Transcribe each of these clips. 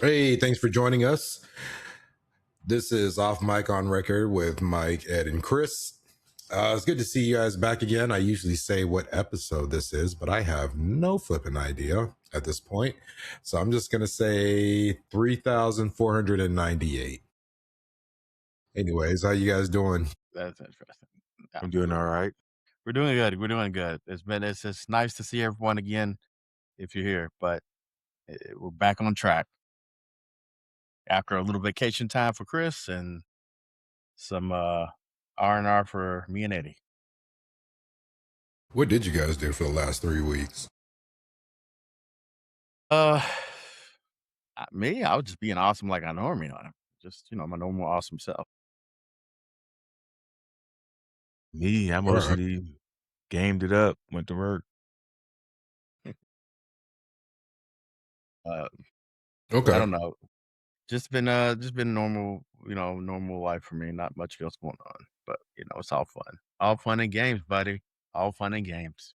Hey, thanks for joining us. This is Off Mic on Record with Mike, Ed, and Chris. It's good to see you guys back again. I usually say what episode this is, but I have no flipping idea at this point. So I'm just going to say 3,498. Anyways, how you guys doing? That's interesting. I'm doing all right. We're doing good. We're doing good. It's nice to see everyone again if you're here, but we're back on track after a little vacation time for Chris and some R&R for me and Eddie. What did you guys do for the last 3 weeks? Me, I was just being awesome like I normally am. Just, my normal awesome self. Me, I All right. mostly gamed it up, went to work. Okay. I don't know. Just been normal, normal life for me. Not much else going on, but it's all fun. All fun and games, buddy. All fun and games.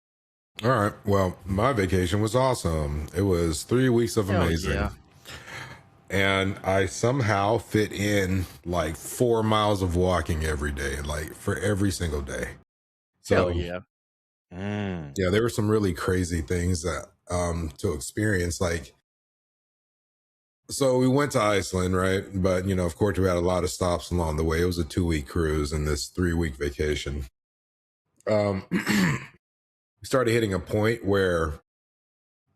All right. Well, my vacation was awesome. It was 3 weeks of Hell amazing. yeah. And I somehow fit in like 4 miles of walking every day, like for every single day. So Hell yeah. yeah, there were some really crazy things that to experience. Like, so we went to Iceland, right? But of course, we had a lot of stops along the way. It was a 2 week cruise and this 3 week vacation. We started hitting a point where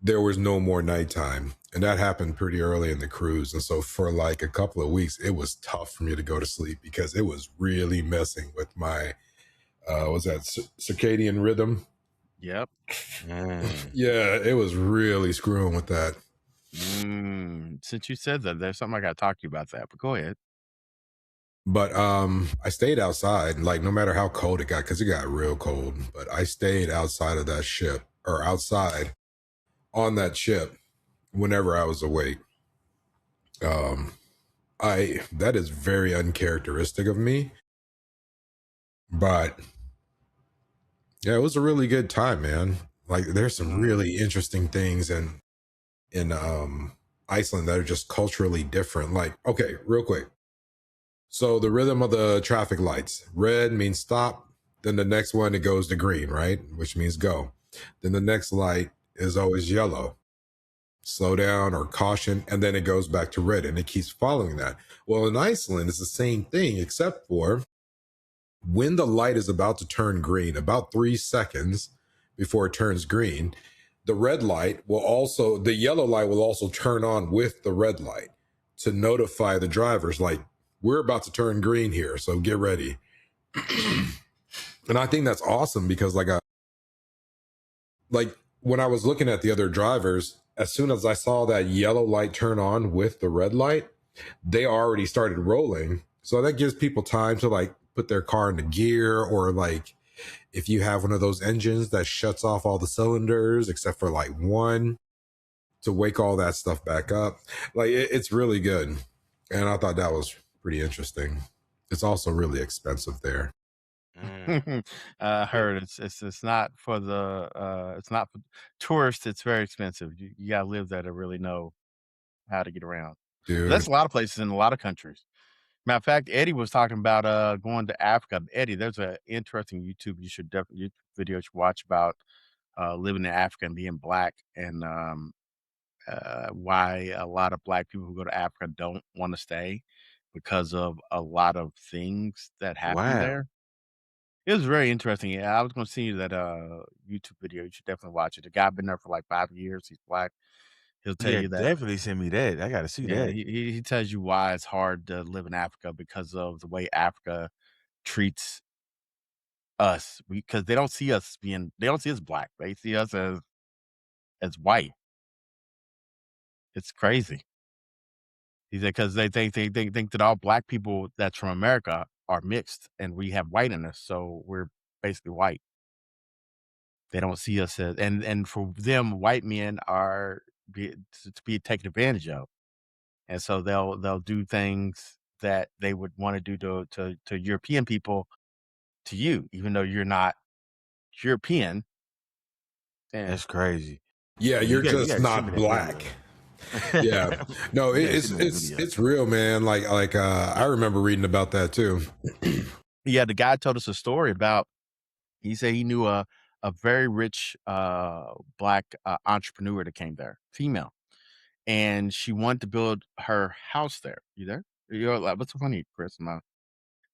there was no more nighttime, and that happened pretty early in the cruise. And so for like a couple of weeks, it was tough for me to go to sleep because it was really messing with my was that circadian rhythm. Yep. Yeah, it was really screwing with that. Since you said that, there's something I got to talk to you about that, but go ahead. But I stayed outside, like no matter how cold it got, because it got real cold. But I stayed outside of that ship, or outside on that ship, whenever I was awake. I that is very uncharacteristic of me, but yeah, it was a really good time, man. Like there's some really interesting things in Iceland that are just culturally different. Like, okay, real quick. So the rhythm of the traffic lights, red means stop, then the next one it goes to green, right? Which means go. Then the next light is always yellow, slow down or caution, and then it goes back to red and it keeps following that. Well, in Iceland, it's the same thing, except for when the light is about to turn green, about 3 seconds before it turns green, the yellow light will also turn on with the red light to notify the drivers, like, we're about to turn green here, so get ready. And I think that's awesome because, like when I was looking at the other drivers, as soon as I saw that yellow light turn on with the red light, they already started rolling. So that gives people time to like put their car into gear, or like if you have one of those engines that shuts off all the cylinders except for like one, to wake all that stuff back up. Like it's really good. And I thought that was pretty interesting. It's also really expensive there. I heard it's not for it's not for tourists. It's very expensive. You gotta live there to really know how to get around. But Dude. that's a lot of places in a lot of countries. Matter of fact, Eddie was talking about going to Africa. Eddie, there's an interesting YouTube video you should watch about living in Africa and being black, and why a lot of black people who go to Africa don't want to stay because of a lot of things that happen Wow. there. It was very interesting. Yeah, I was gonna send you that YouTube video. You should definitely watch it. The guy been there for like 5 years. He's black. He'll tell Yeah, you that. definitely send me that. I gotta see Yeah, that. he tells you why it's hard to live in Africa because of the way Africa treats us. Because they don't see us black. They see us as white. It's crazy. He said because they think that all black people that's from America are mixed and we have white in us, so we're basically white. They don't see us as, and for them, white men are to be taken advantage of, and so they'll do things that they would wanna do to European people to you, even though you're not European, and That's crazy. Yeah, Yeah, you you're got you just gotta send me not that video. black. Yeah, no, Yeah, it's seen that it's video. it's real, man. I remember reading about that too. Yeah, the guy told us a story about. He said he knew a very rich black entrepreneur that came there, female, and she wanted to build her house there. You there? You're like, what's so funny, Chris? Am I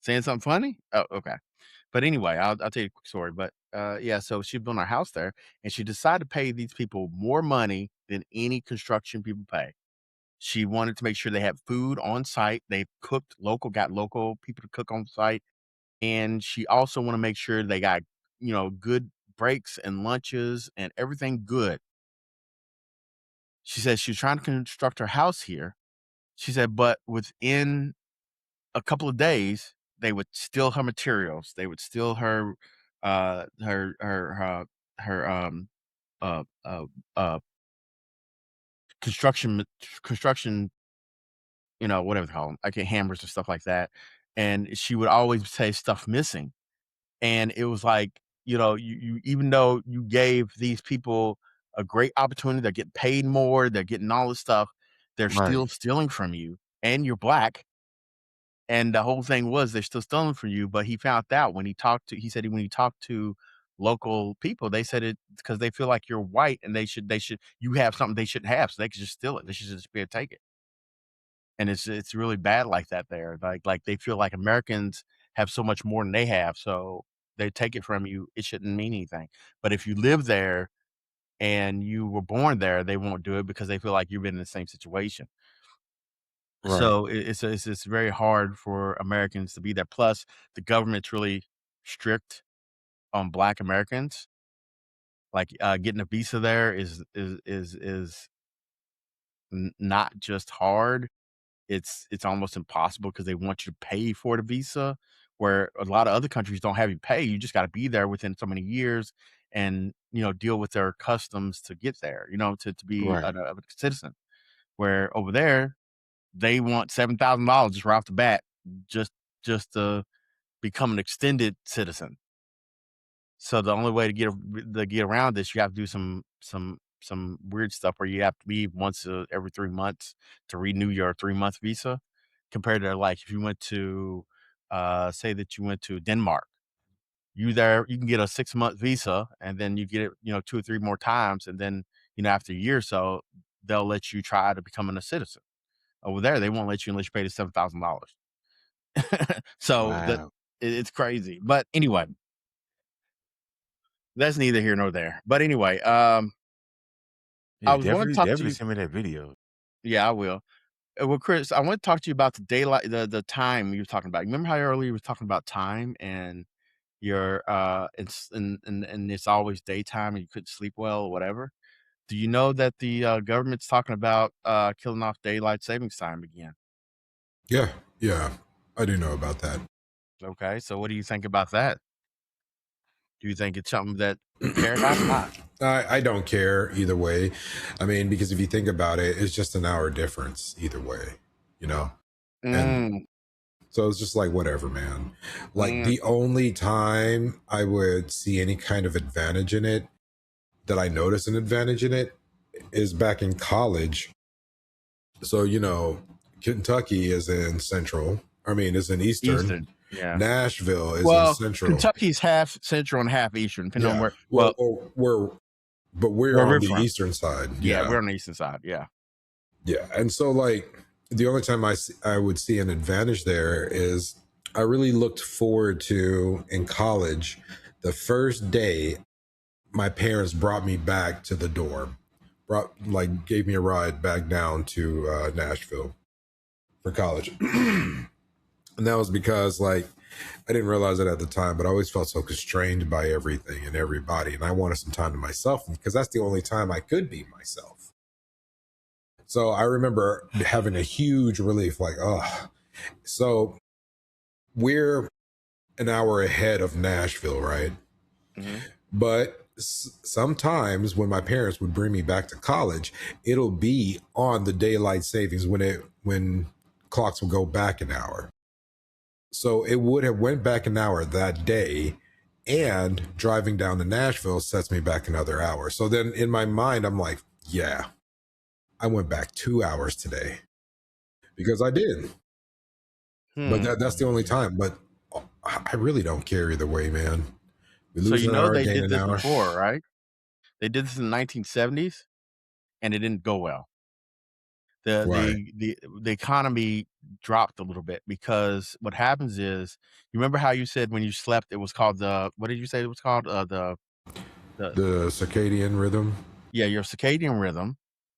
saying something funny? Oh, okay. But anyway, I'll tell you a quick story. But yeah, so she built her house there, and she decided to pay these people more money than any construction people pay. She wanted to make sure they had food on site. They cooked local, got local people to cook on site, and she also want to make sure they got good breaks and lunches and everything good. She said she was trying to construct her house here. She said, but within a couple of days, they would steal her materials. They would steal her, her uh, uh, uh, construction, whatever they call them, like hammers and stuff like that. And she would always say stuff missing. And it was like, you even though you gave these people a great opportunity, they're getting paid more, they're getting all this stuff, they're Right. still stealing from you, and you're black. And the whole thing was they're still stealing from you, but he found out when he said when he talked to local people, they said it because they feel like you're white and they should you have something they shouldn't have, so they could just steal it. They should just be able to take it. And it's really bad like that there. Like they feel like Americans have so much more than they have, so they take it from you. It shouldn't mean anything. But if you live there and you were born there, they won't do it because they feel like you've been in the same situation. Right. So it's very hard for Americans to be there. Plus, the government's really strict on Black Americans. Like getting a visa there is not just hard. It's almost impossible because they want you to pay for the visa, where a lot of other countries don't have you pay. You just gotta be there within so many years and, deal with their customs to get there, to be Right. a citizen. Where over there, they want $7,000 just right off the bat just to become an extended citizen. So the only way to get around this, you have to do some weird stuff where you have to leave once every 3 months to renew your 3-month visa, compared to, like, if you went to, say that you went to Denmark. You can get a 6-month visa, and then you get it, 2 or 3 more times, and then, after a year or so, they'll let you try to becoming a citizen. Over there, they won't let you unless you pay the $7,000. So Wow. it's crazy. But anyway, that's neither here nor there. But anyway, I Yeah, was wanting to definitely, talk to definitely you. send me that video. Yeah, I will. Well, Chris, I want to talk to you about the daylight, the time you were talking about. Remember how earlier you were talking about time and your and it's always daytime and you couldn't sleep well or whatever. Do you know that the government's talking about killing off daylight savings time again? Yeah, yeah, I do know about that. Okay, so what do you think about that? Do you think it's something that you care about or not? I don't care either way. I mean, because if you think about it, it's just an hour difference either way, you know? And Mm, so it's just like, whatever, man. Like, mm, the only time I would see any kind of advantage in it, that I notice an advantage in it, is back in college. So, Kentucky is in central. I mean, is in eastern. Eastern, yeah. Nashville is in Well, central. Kentucky's half central and half eastern, depending on Yeah. where. Well, Well, we're where on we're the from. eastern side. Yeah, Yeah. we're on the eastern side. Yeah. Yeah. And so, like, the only time I would see an advantage there is I really looked forward to in college the first day my parents brought me back to the dorm, gave me a ride back down to Nashville for college. And that was because, like, I didn't realize it at the time, but I always felt so constrained by everything and everybody. And I wanted some time to myself because that's the only time I could be myself. So I remember having a huge relief, like, oh, so we're an hour ahead of Nashville, right? Hmm. But sometimes when my parents would bring me back to college, it'll be on the daylight savings when clocks will go back an hour. So it would have went back an hour that day, and driving down to Nashville sets me back another hour. So then in my mind, I'm like, yeah, I went back 2 hours today because I did. But that's the only time. But I really don't care either way, man. We So lose you an know hour, they gain did an this hour. before, right? They did this in the 1970s, and it didn't go well. Right. The economy dropped a little bit because what happens is, you remember how you said when you slept it was called what did you say it was called? The The circadian rhythm. Yeah, your circadian rhythm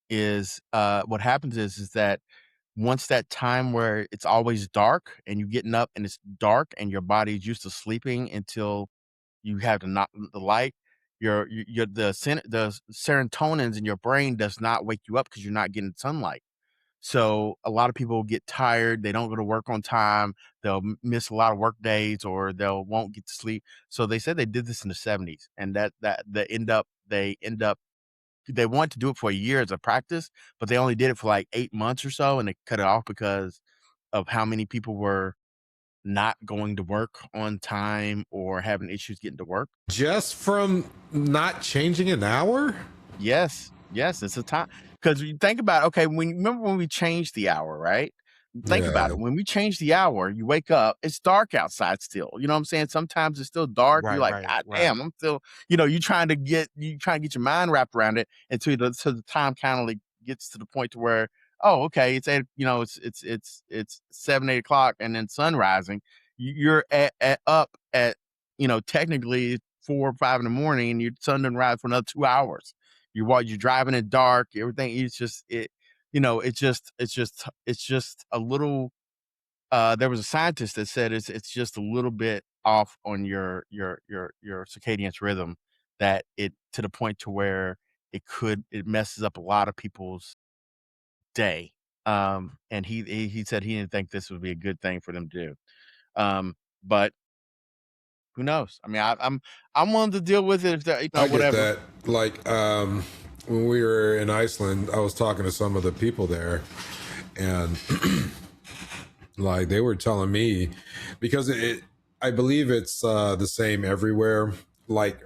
is, what happens is that once that time where it's always dark and you getting up and it's dark and your body's used to sleeping until you have to knock the light, your the serotonins in your brain does not wake you up because you're not getting sunlight. So a lot of people get tired, they don't go to work on time, they'll miss a lot of work days, or they'll won't get to sleep. So they said they did this in the 70s, and they end up they wanted to do it for a year as a practice, but they only did it for like 8 months or so, and they cut it off because of how many people were not going to work on time or having issues getting to work. Just from not changing an hour? Yes, yes, it's a time because you think about it, okay, remember when we changed the hour, right? Think about Yeah. it. When we change the hour, you wake up, it's dark outside still. You know what I'm saying? Sometimes it's still dark. You're Right, like, right, God right. damn, I'm still, you trying to get your mind wrapped around it until the time kind of like gets to the point to where, oh, okay, it's it's 7, 8 o'clock and then sun rising. You're up at, technically 4 or 5 in the morning and your sun doesn't rise for another 2 hours. While you're driving in dark, everything is just it it's just a little there was a scientist that said it's just a little bit off on your circadian rhythm, that it to the point to where it messes up a lot of people's day. And he said he didn't think this would be a good thing for them to do. But who knows? I mean, I'm willing to deal with it if that, I get whatever. that. Like, when we were in Iceland, I was talking to some of the people there, and like they were telling me, because I believe it's the same everywhere. Like,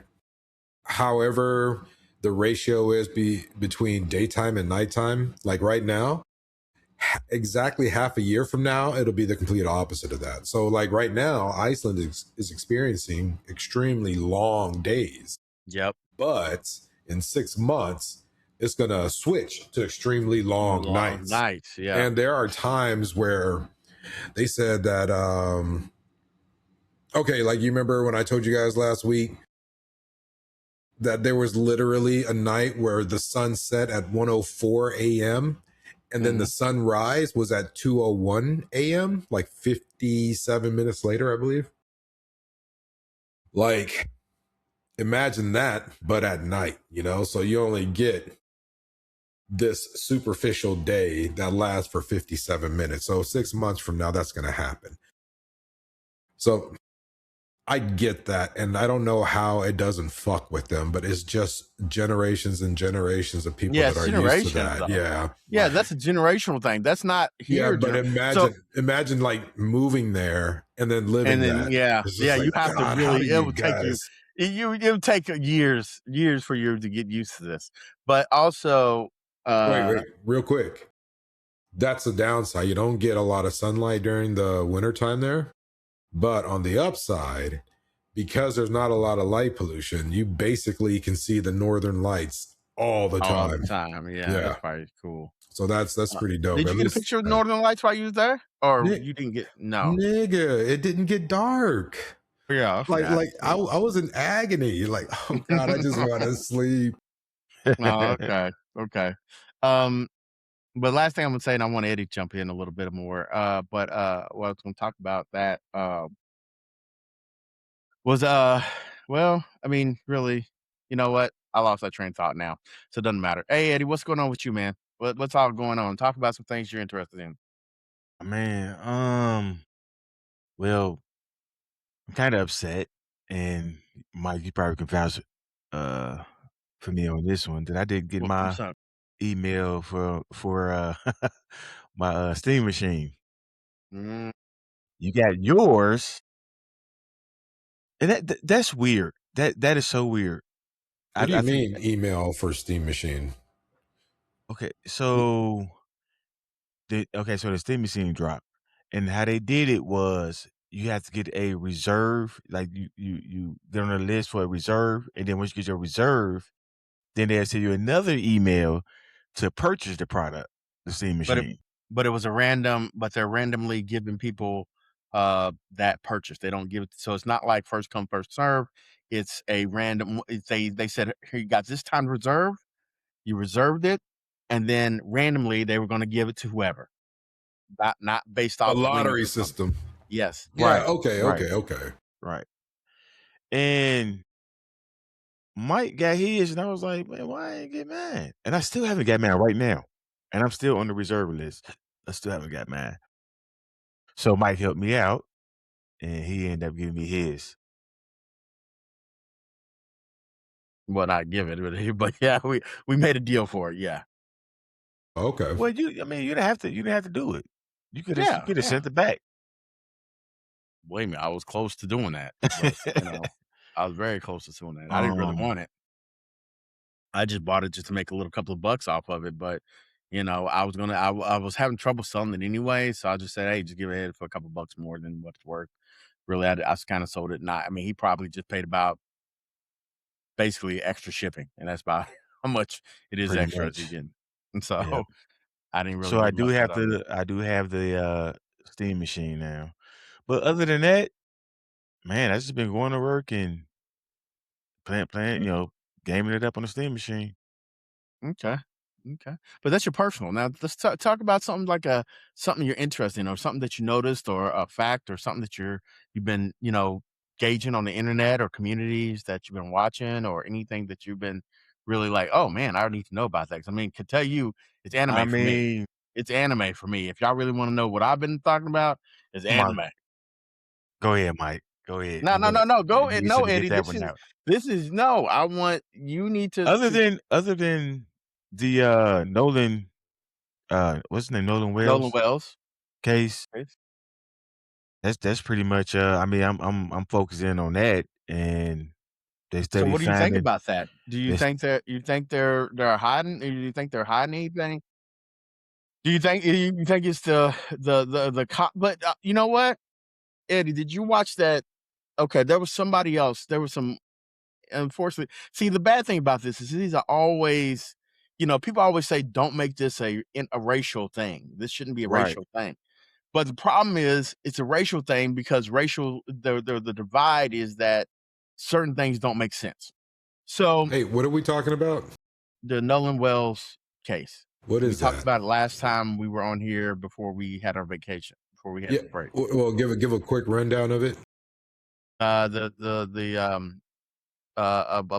however the ratio is between daytime and nighttime. Like right now, exactly half a year from now, it'll be the complete opposite of that. So, like right now, Iceland is experiencing extremely long days, Yep. but in 6 months, it's gonna switch to extremely long Long nights. nights. Yeah. And there are times where they said that, okay, like you remember when I told you guys last week that there was literally a night where the sun set at 1:04 a.m. and then the sunrise was at 2:01 a.m., like 57 minutes later, I believe. Like, imagine that, but at night, So you only get this superficial day that lasts for 57 minutes. So 6 months from now, that's going to happen. So I get that, and I don't know how it doesn't fuck with them, but it's just generations and generations of people Yeah, that it's are used to generations that. though. Yeah. Yeah, that's a generational thing. That's not Yeah, here. but So imagine like moving there and then and living then that. yeah, It's just yeah, you like, have to God, how do really. It you will take you. guys? It would take years for you to get used to this. But also, Wait, real quick. That's the downside. You don't get a lot of sunlight during the wintertime there. But on the upside, because there's not a lot of light pollution, you basically can see the northern lights all the all the time. time. Yeah, that's Yeah. probably cool. So that's pretty dope. Did At you get a least, picture of the Northern Lights while you was there, or you didn't get? No. nigga, it didn't get dark. Yeah, I Like forgot. I was in agony. Like, oh God, I just want to sleep. Oh, okay, okay. Um, but last thing I'm gonna say, and I want Eddie to jump in a little bit more. What I was gonna talk about that was well, I mean, really, you know what? I lost that train of thought now, so it doesn't matter. Hey, Eddie, what's going on with you, man? What's all going on? Talk about some things you're interested in. Man, well, I'm kind of upset, and Mike, you probably can vouch uh for me on this one that I didn't get my What's up? email for my steam machine. Mm, You got yours, and that's weird. That is so weird. What do I you think mean email for Steam Machine? Okay, so so the steam machine dropped, and how they did it was you have to get a reserve, like you get on a list for a reserve, and then once you get your reserve, then they'll send you another email to purchase the product, the steam But it machine. but it was a random but they're randomly giving people, that purchase. They don't give it so it's not like first come, first serve. It's a random they said, "Here, you got this time to reserve." You reserved it, and then randomly, they were gonna give it to whoever, not based A off wins lottery or something. system. Yes. Yeah. Right, Okay. right, Okay. Okay. right. And Mike got his, and I was like, "Man, why I ain't get mine?" And I still haven't got mine right now, and I'm still on the reserve list. I still haven't got mine. So Mike helped me out, and he ended up giving me his. Well, not give it, but yeah, we made a deal for it, yeah. Okay. Well, you didn't have to do it. You Yeah, could have yeah. sent it back. Believe me, I was close to doing that, but, I was very close to doing that. I didn't really Um, want it. I just bought it just to make a little couple of bucks off of it, but, I was having trouble selling it anyway, so I just said, "Hey, just give it ahead for a couple bucks more than what it's worth." Really, I just kinda sold it not I mean, he probably just paid about basically extra shipping, and that's about how much it is pretty extra as you much. get. And so, Yeah. I didn't really So get much out of it. I do have the, steam machine now. But other than that, man, I just been going to work and playing, gaming it up on the steam machine. Okay. Okay. But that's your personal. Now let's talk about something like something you're interested in or something that you noticed or a fact or something that you've been, gauging on the internet or communities that you've been watching or anything that you've been really like, oh man, I need to know about that. 'Cause, I mean, could tell you it's I anime for me. mean, It's anime for me. If y'all really want to know what I've been talking about, it's come on. anime. Go ahead, Mike. Go ahead. No, no, no, no. Go You no, finna get Eddie. that This one is out. this is no. I want you need Other than the, Nolan, what's his name? Nolan Nolan Wells Wells. case, Right? that's pretty much, I mean, I'm focusing on that, and they So study what do you think finding about that? Do you this think that you think they're hiding? Do you think they're hiding anything? Do you think it's the cop? But you know what, Eddie? Did you watch that? Okay, there was somebody else. There was some. Unfortunately, see the bad thing about this is these are always, people always say don't make this a racial thing. This shouldn't be a right. racial thing. But the problem is it's a racial thing because the divide is that certain things don't make sense. So Hey, what are we talking about? the Nolan Wells case. What We is talked that? about it last time we were on here before we had our vacation, before we had Yeah. the break. Well, give a quick rundown of it. A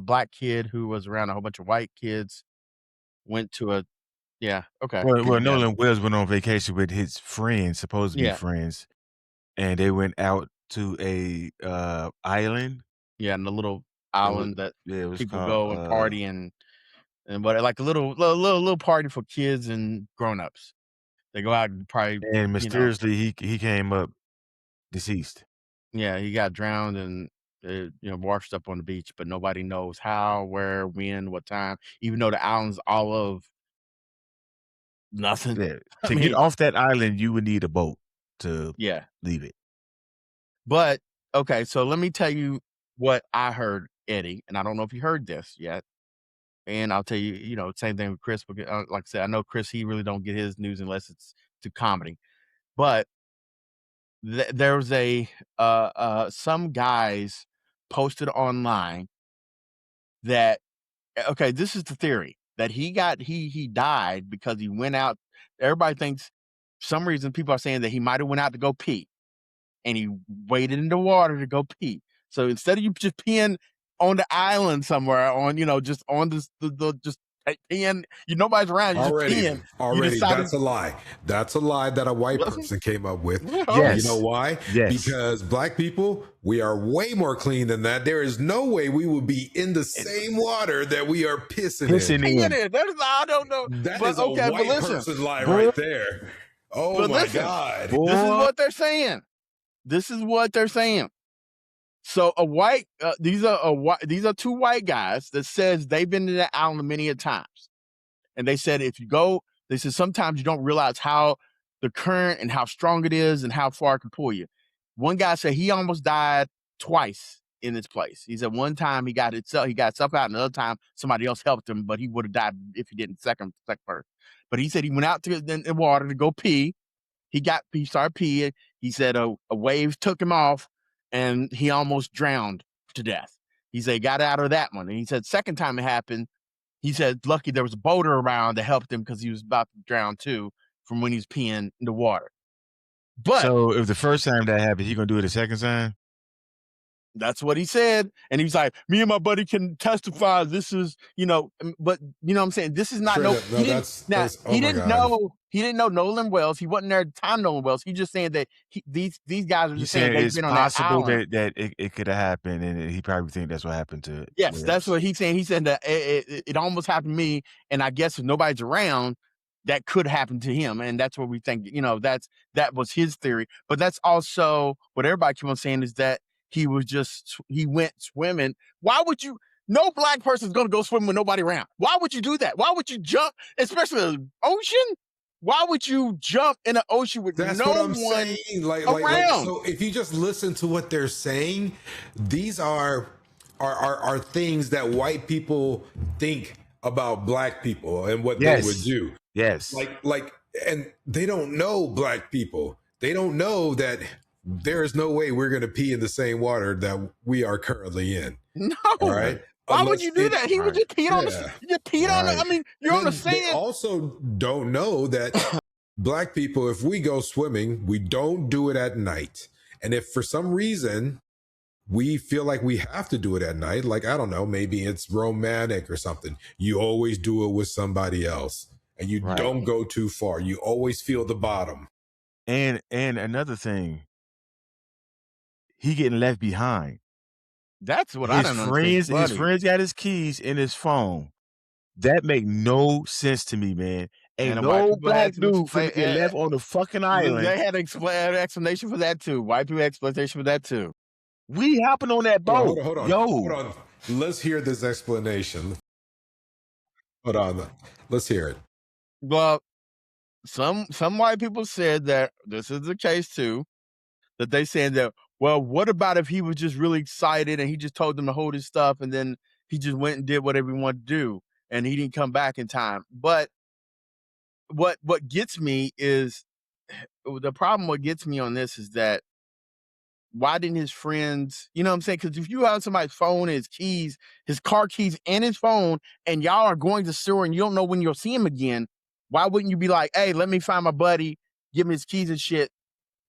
black kid who was around a whole bunch of white kids went to a yeah, okay, good, Well, you got it. Nolan Wells went on vacation with his friends, supposed to be Yeah, friends, and they went out to a, island. yeah, and the little It was island that yeah, it was people called, go and party and what like a little party for kids and grown-ups. They go out and probably, and mysteriously, he came up deceased. yeah, he got drowned and, washed up on the beach, but nobody knows how, where, when, what time, even though the island's all of nothing. Yeah. I To get mean, off that island, you would need a boat to yeah. leave it. But, okay, so let me tell you what I heard, Eddie, and I don't know if you heard this yet, and I'll tell you, same thing with Chris, because, like I said, I know Chris, he really don't get his news unless it's to comedy, but there was some guys posted online that okay, this is the theory that he died because he went out. Everybody thinks for some reason people are saying that he might have went out to go pee and he waded in the water to go pee. So instead of you just peeing on the island somewhere on just on the just peeing, nobody's around, you just Already, peeing. You already, decided that's a lie. That's a lie that a white wasn't person came up with. no You know Yes. why? Yes. Because black people, we are way more clean than that. There is no way we would be in the And same water that we are pissing in. pissing peeing in. in. That is I don't know, That but is a okay, but white listen, person lie Boy, right there. Oh but my listen. God. This is boy. what they're saying. This is what they're saying. So these are two white guys that says they've been to that island many a times, And they said if you go, they said sometimes you don't realize how the current and how strong it is and how far it can pull you. One guy said he almost died twice in this place. He said one time he got himself out, and another time somebody else helped him, but he would have died if he didn't second first. But he said he went out to the water to go pee. He started peeing. He said a wave took him off, and he almost drowned to death. He said he got out of that one. And he said second time it happened, he said lucky there was a boater around that helped him because he was about to drown too from when he was peeing in the water. But so if the first time that happened, he gonna do it the second time? that's what he said. And he was like, me and my buddy can testify. This is, but you know what I'm saying? This is not he didn't know Nolan Wells. He wasn't there at the time, Nolan Wells. He's just saying that these guys are just saying they've been on that island. that it could have happened, and he probably think that's what happened to Yes, Wells. that's what he's saying. He said that it almost happened to me, and I guess if nobody's around, that could happen to him. And that's what we think, that was his theory. But that's also what everybody keep on saying is that he went swimming. Why would you? No black person's going to go swim with nobody around. Why would you do that? Why would you jump, especially an ocean? Why would you jump in an ocean with That's no what I'm one saying. around? So if you just listen to what they're saying, these are things that white people think about black people and what they would do. Yes. And they don't know black people. They don't know that there is no way we're going to pee in the same water that we are currently in. No. All right. Why would you do that? He was just peeing on the. You peed on it. I mean, you're on the sand. They also don't know that black people, if we go swimming, we don't do it at night. And if for some reason we feel like we have to do it at night, like, I don't know, maybe it's romantic or something, you always do it with somebody else. And you don't go too far. You always feel the bottom. And another thing, he getting left behind. That's what I don't understand. His friends got his keys in his phone. That make no sense to me, man. Ain't no black dude finna get left on the fucking island. They had an explanation for that too. White people explanation for that too. We hopping on that boat. Hold on. Let's hear this explanation. Hold on. Let's hear it. Well, some white people said that this is the case too. That they saying that, well, what about if he was just really excited and he just told them to hold his stuff and then he just went and did whatever he wanted to do and he didn't come back in time? But what gets me is the problem. What gets me on this is that why didn't his friends, you know what I'm saying? Because if you have somebody's phone, his keys, his car keys, and his phone, and y'all are going to sewer and you don't know when you'll see him again, why wouldn't you be like, hey, let me find my buddy, give him his keys and shit,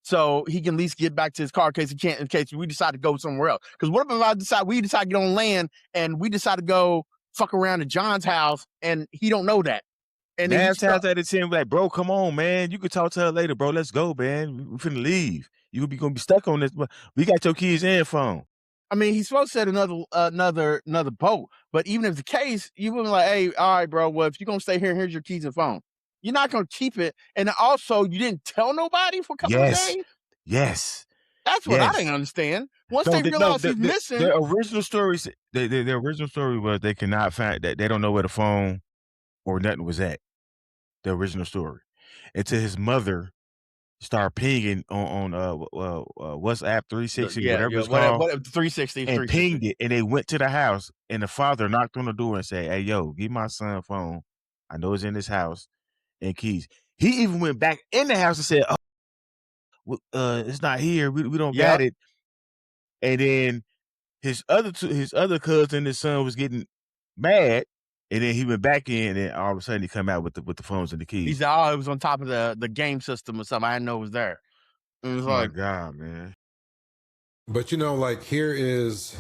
so he can at least get back to his car in case we decide to go somewhere else? Because what if we decide to get on land and we decide to go fuck around at John's house and he don't know that? And 9 times out of 10, like, bro, come on, man. You could talk to her later, bro. Let's go, man. We finna leave. You gonna be stuck on this. We got your keys and phone. I mean, he's supposed to set another boat. But even if the case, you would be like, hey, all right, bro, well, if you're gonna stay here, here's your keys and phone. You're not gonna keep it. And also, you didn't tell nobody for a couple of days? Yes. That's what I didn't understand. Once they realize he's missing. Their original stories, their original story was they cannot find that. They don't know where the phone or nothing was at. The original story. Until his mother started pinging on WhatsApp 360, whatever it's called. 360. And pinged it, and they went to the house, and the father knocked on the door and said, hey, yo, give my son phone. I know it's in his house and keys. He even went back in the house and said, it's not here. We don't got it. And then his other cousin, his son, was getting mad. And then he went back in, and all of a sudden he come out with the phones and the keys. He said, "Oh, it was on top of the game system or something. I didn't know it was there." It was my God, man! But here is,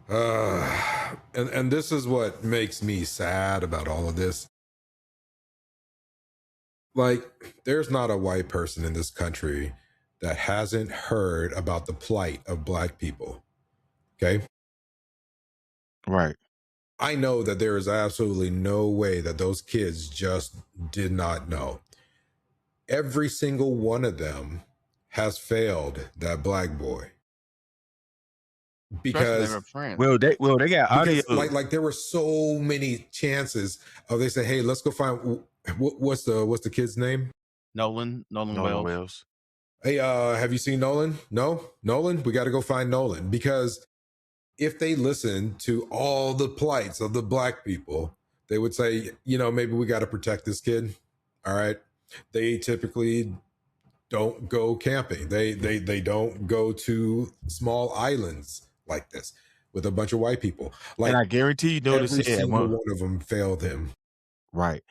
and this is what makes me sad about all of this. There's not a white person in this country that hasn't heard about the plight of black people. Okay, right. I know that there is absolutely no way that those kids just did not know. Every single one of them has failed that black boy. Especially they because were friends. Well, they got audio. like there were so many chances of they say, hey, let's go find what's the kid's name? Nolan Nolan Wells. Wells. Hey, have you seen Nolan? No, Nolan. We got to go find Nolan, because if they listen to all the plights of the black people, they would say, maybe we got to protect this kid. All right. They typically don't go camping. They don't go to small islands like this with a bunch of white people. Like, And I guarantee you, Nolan every said single one of them failed him. right.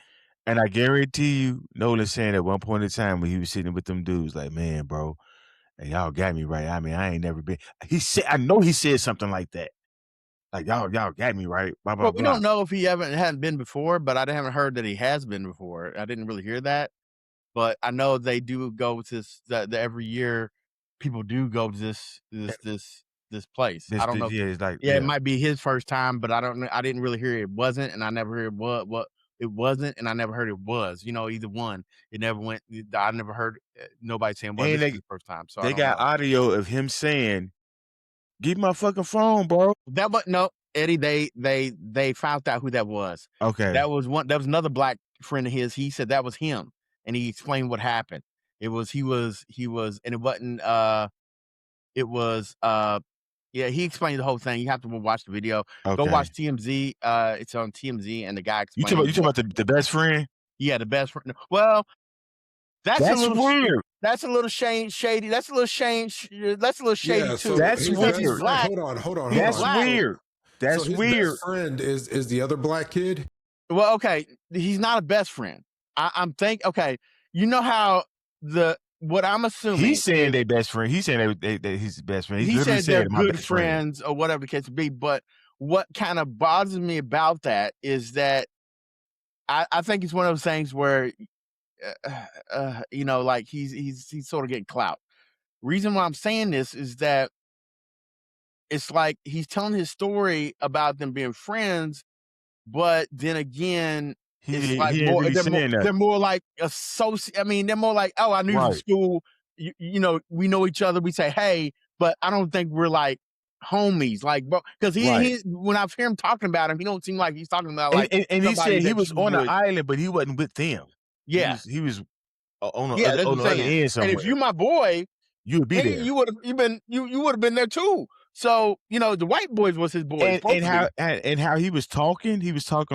And I guarantee you, Nolan saying at one point in time when he was sitting with them dudes, like, man, bro, and y'all got me right. I mean, I ain't never been. He said, I know he said something like that. Like, y'all got me right. Blah blah Well, we blah. don't know if he hadn't been before, but I haven't heard that he has been before. I didn't really hear that, but I know they do go to this. That every year, people do go to this place. I don't know. Yeah, it's like, Yeah, it might be his first time, but I don't know. I didn't really hear it wasn't, and I never heard what it wasn't, and I never heard it was. Either one. It never went. I never heard nobody saying, "Well, And this is the first time." So I they don't know. got audio of him saying, "Give me my fucking phone, bro." That was no Eddie. They found out who that was. Okay. That was another black friend of his. He said that was him, and he explained what happened. He was, and it wasn't. It was. Yeah, he explained the whole thing. You have to watch the video. Okay. Go watch TMZ. It's on TMZ, and the guy You explained. talking about the best friend? Yeah, the best friend. Well, that's a little weird. That's a little shady. That's a little shady. That's a little shady too. That's his weird. best Black. friend, hold on. That's black. weird. That's so his weird. best friend is the other black kid. Well, okay, he's not a best friend. I'm okay. You know how what I'm assuming. He's saying they best friend. He's saying that he's the best friend. He said they're good friends or whatever the case may be. But what kind of bothers me about that is that I think it's one of those things where, like he's sort of getting clout. Reason why I'm saying this is that it's like he's telling his story about them being friends, but then again, it's like more. They're more like associate. I mean, they're more like, oh, I knew you from school. We know each other. We say hey, but I don't think we're like homies. Like, bro, because he when I hear him talking about him, he don't seem like he's talking about like. And he said he was on an island, but he wasn't with them. Yeah, he was on the other end somewhere. And if you're my boy, you would be there. You would have been there too. So the white boys was his boys. And how he was talking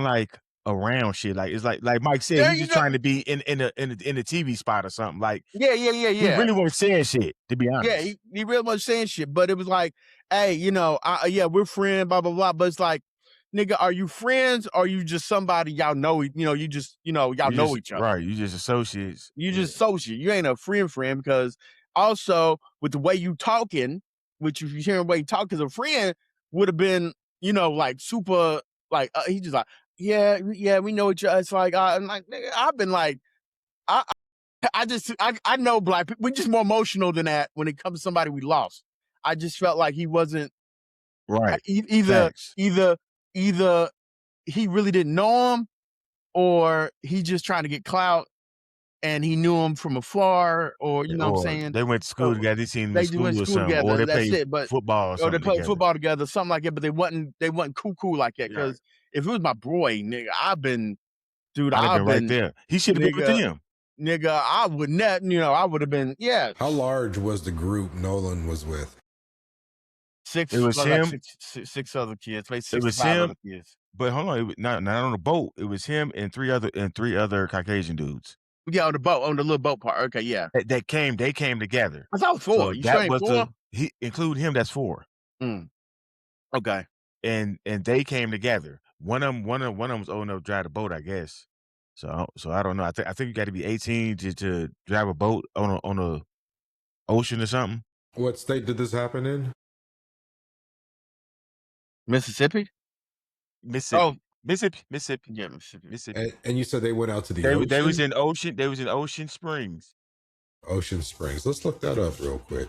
like around shit. Like it's like Mike said, he's just trying to be in a TV spot or something. Like yeah. He really wasn't saying shit, to be honest. Yeah, he really wasn't saying shit. But it was like, hey, we're friends, blah blah blah. But it's like, nigga, are you friends? Or are you just somebody y'all know? You just y'all know each other. Right. You just associates. You just associate. You ain't a friend because also with the way you talking, which if you hear the way you talk as a friend would have been, like super, like he just like, yeah, we know each other. It's like, I'm like, nigga, I've been like, I know black people. We're just more emotional than that when it comes to somebody we lost. I just felt like he wasn't right. Either he really didn't know him, or he just trying to get clout, and he knew him from afar, or what I'm saying. They went to school together. They seen him in school or something, together. or they played football or something. Or they played football together, something like that. But they wasn't cool like that. Because if it was my boy, nigga, I've been right there. He should have been with him. Nigga, I would not, I would have been, yeah. How large was the group Nolan was with? It was him. Six other kids. It was him. Other kids. But hold on, it was not on the boat. It was him and three other Caucasian dudes. Yeah, on the little boat part. Okay, yeah. They came together. I thought 4. So you saying 4? He include him. That's 4. Okay. And they came together. One of them was old enough to drive the boat, I guess. So I don't know. I think you got to be 18 to drive a boat on a ocean or something. What state did this happen in? Mississippi. Oh, Mississippi. Yeah, Mississippi. And you said they went out to the ocean? They was in Ocean. They was in Ocean Springs. Ocean Springs. Let's look that up real quick.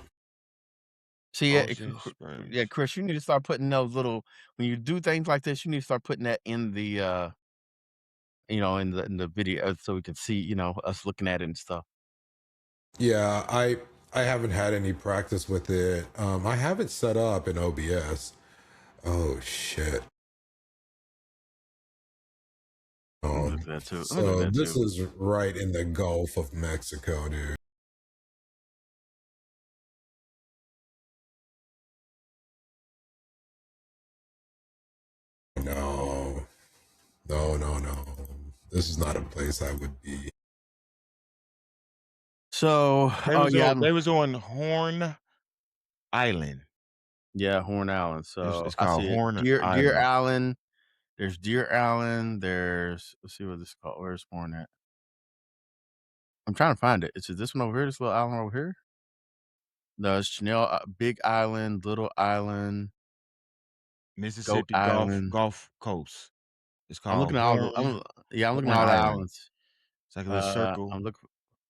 See, yeah, Chris, you need to start putting those little, when you do things like this, you need to start putting that in the in the video so we can see, us looking at it and stuff. Yeah, I haven't had any practice with it. I have it set up in OBS. Oh shit. Let me Oh, look at that too. Let me look so at that this too. is right in the Gulf of Mexico, dude. No, no. This is not a place I would be. So, They was on Horn Island. yeah, Horn Island. So It's I called see it. Horn Deer Island. Island. There's Deer Island. Let's see what this is called. Where's Horn at? I'm trying to find it. Is it this one over here? This little island over here? No, it's Chanel, Big Island, Little Island, Goat Mississippi Island. Gulf Coast. It's I'm looking called at all Horn. the. I'm looking at Horn all the Island. islands. It's like a little circle. I'm looking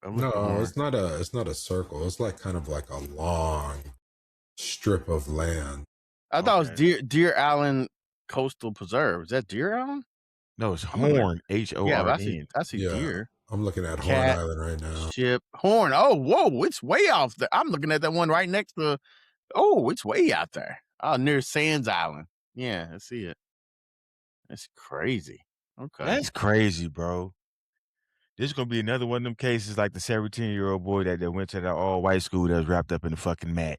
for No, Horn. it's not a circle. It's like kind of like a long strip of land. I thought it was Okay. Deer Island Coastal Preserve. Is that Deer Island? No, it's I'm looking at- Horn. Yeah, but HORN. I see Yeah, deer. I'm looking at Horn Cat, Island right now. ship, horn. Oh, whoa, it's way off there. I'm looking at that one right next to. Oh, it's way out there. Oh, near Sands Island. Yeah, I see it. That's crazy. Okay. That's crazy, bro. This is gonna be another one of them cases like the 17-year-old boy that went to the all-white school that was wrapped up in the fucking mat.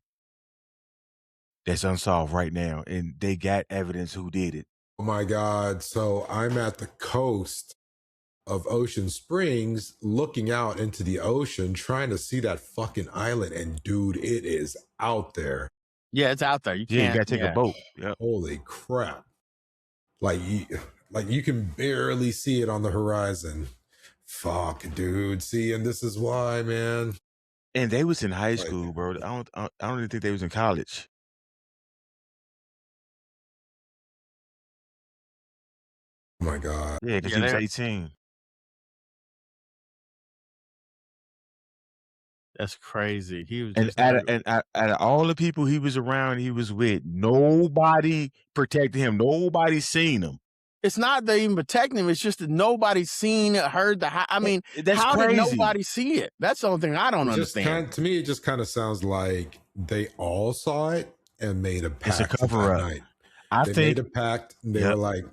That's unsolved right now, and they got evidence who did it. Oh my God. So I'm at the coast of Ocean Springs looking out into the ocean, trying to see that fucking island. And dude, it is out there. Yeah, it's out there. You Yeah, can't. you gotta take a boat. Yep. Holy crap. Like you can barely see it on the horizon. Fuck, dude. See, and this is why, man. And they was in high school, bro. I don't even think they was in college. Oh my God. Yeah, because he was 18. That's crazy. He was And just out of all the people he was around, he was with, nobody protected him. Nobody seen him. It's not that even protecting him. It's just that nobody's seen it, heard I mean, that's how crazy. did nobody see it? That's the only thing I don't understand. To me, it just kind of sounds like they all saw it and made a pact. It's a cover-up. Night. They made a pact. And they were like,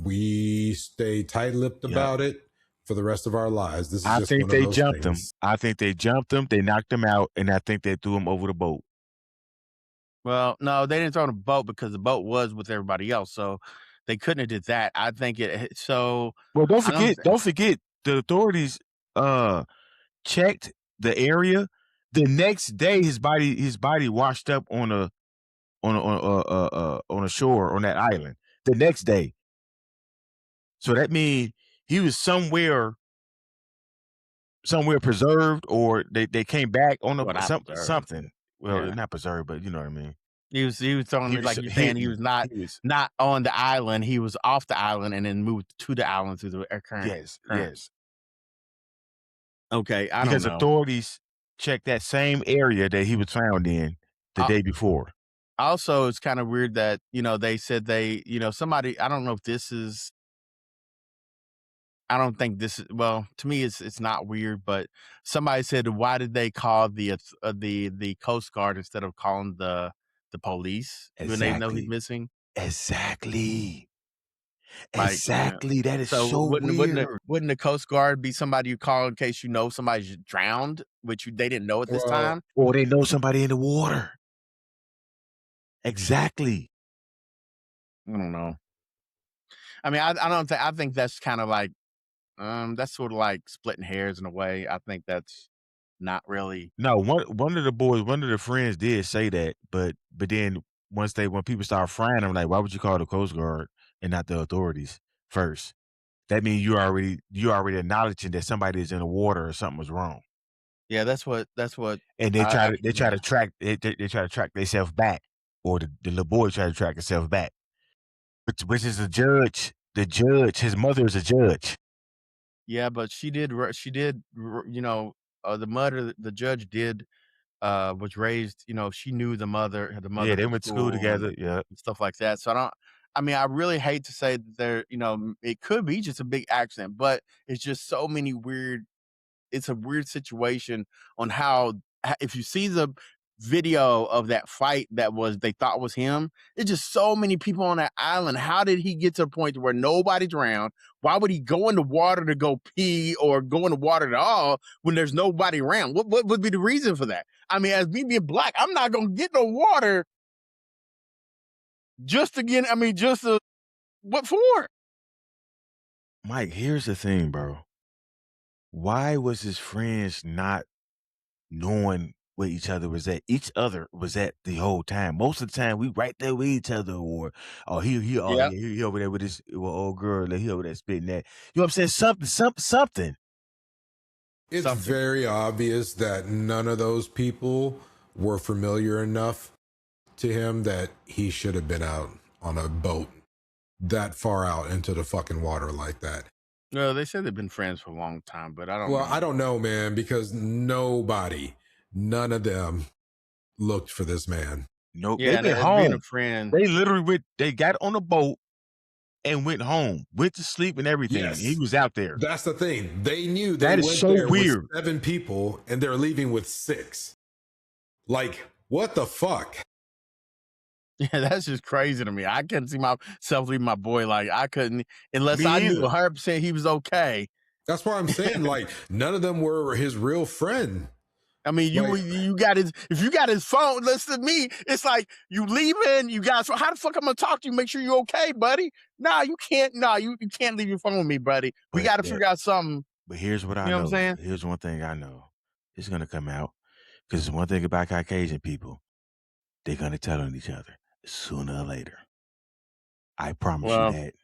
we stay tight-lipped about it for the rest of our lives. This is I just think one they of those jumped things. him. I think they jumped him. They knocked him out, and I think they threw him over the boat. Well, no, they didn't throw in a boat because the boat was with everybody else, so they couldn't have did that. I think it. So well, don't forget the authorities checked the area. The next day, his body washed up on a shore on that island. The next day, so that means he was somewhere preserved, or they came back on something. Well, not preserved, but you know what I mean. He was throwing He was like you're saying he was not on the island. He was off the island and then moved to the island through the current. Yes. Okay, I because don't know. authorities checked that same area that he was found in the day before. Also, it's kind of weird that they said somebody. I don't know if this is. I don't think this is well. To me, it's not weird, but somebody said, "Why did they call the Coast Guard instead of calling the police when they know he's missing?" Exactly. Like, exactly. That is so wouldn't, weird. Wouldn't the Coast Guard be somebody you call in case somebody's drowned, which they didn't know at this time, or they know somebody in the water? Exactly. I don't know. I mean, I don't think. I think that's kind of like. That's sort of like splitting hairs in a way. I think that's not really. No, one of the friends did say that, but then when people start frying them, like, why would you call the Coast Guard and not the authorities first? That means you already acknowledging that somebody is in the water or something was wrong. Yeah, that's what. And they try to track themselves back, or the little boy try to track himself back, which is a judge. The judge, his mother is a judge. Yeah, but she did. The judge did. Was raised. She knew the mother. The mother. Yeah, they went to school together. And stuff like that. So I really hate to say that there. It could be just a big accident, but it's just so many weird. It's a weird situation on how if you see the video of that fight they thought was him, it's just so many people on that island. How did he get to the point where nobody drowned? Why would he go in the water to go pee or go in the water at all when there's nobody around? What would be the reason for that? I mean, as me being black, I'm not gonna get no water just again. I mean, just what for? Mike, here's the thing, bro. Why was his friends not knowing where each other was at? Each other was at the whole time. Most of the time, we right there with each other. Or he over there with his old girl. He over there spitting that. You know what I'm saying? Something. It's very obvious that none of those people were familiar enough to him that he should have been out on a boat that far out into the fucking water like that. No, they said they've been friends for a long time, but I don't know. Well, I don't know, man, because none of them looked for this man. Nope. Yeah, they went home. Being a friend. They literally they got on a boat and went home, went to sleep and everything. Yes. He was out there. That's the thing. They knew they that is went so there weird. with 7 people and they're leaving with 6. Like, what the fuck? Yeah, that's just crazy to me. I couldn't see myself leaving my boy. Like, I couldn't, unless Me I knew either. 100% he was okay. That's why I'm saying, like, none of them were his real friend. I mean, you got if you got his phone, listen to me, it's like you leaving, you guys, how the fuck I'm gonna talk to you, make sure you're okay, buddy? Nah, you can't, you can't leave your phone with me, buddy. We got to figure out something. But here's what I know. You know what I'm saying? Here's one thing I know. It's gonna come out. Because one thing about Caucasian people, they're gonna tell on each other sooner or later. I promise you that.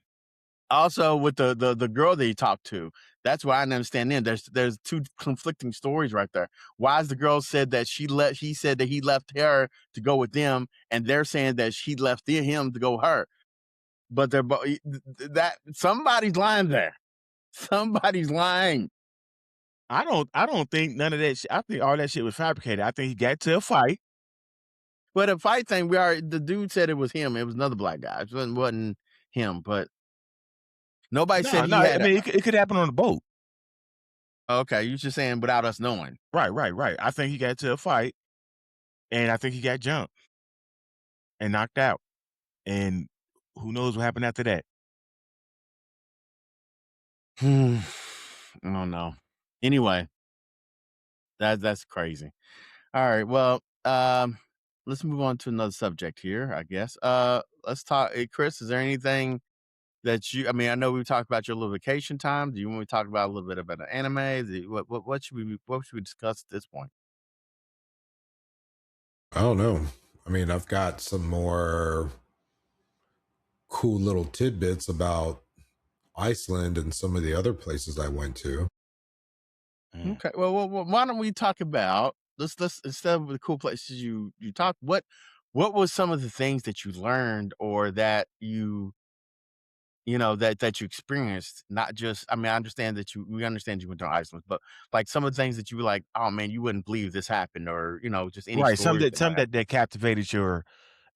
Also, with the girl that he talked to, that's why I didn't understand then. There's 2 conflicting stories right there. Why is the girl said that he said that he left her to go with them, and they're saying that she left him to go with her. But they're that somebody's lying there. Somebody's lying. I don't think none of that shit. I think all that shit was fabricated. I think he got to a fight. But a fight thing, the dude said it was him. It was another black guy. It wasn't him, but nobody said he had. I mean, it could happen on a boat. Okay, you're just saying without us knowing. Right. I think he got to a fight, and I think he got jumped and knocked out. And who knows what happened after that? I don't know. Anyway, that's crazy. All right, well, let's move on to another subject here, I guess. Let's talk. Chris, is there anything that I mean, I know we talked about your little vacation time. Do you want to talk about a little bit about the anime? What should we discuss at this point? I don't know. I mean, I've got some more cool little tidbits about Iceland and some of the other places I went to. Okay. Well, why don't we talk about let's instead of the cool places you talk, what was some of the things that you learned or that you that you experienced? Not just, I mean, I understand that we understand you went to Iceland, but like some of the things that you were like, oh man, you wouldn't believe this happened, or just any right. Some stories that captivated your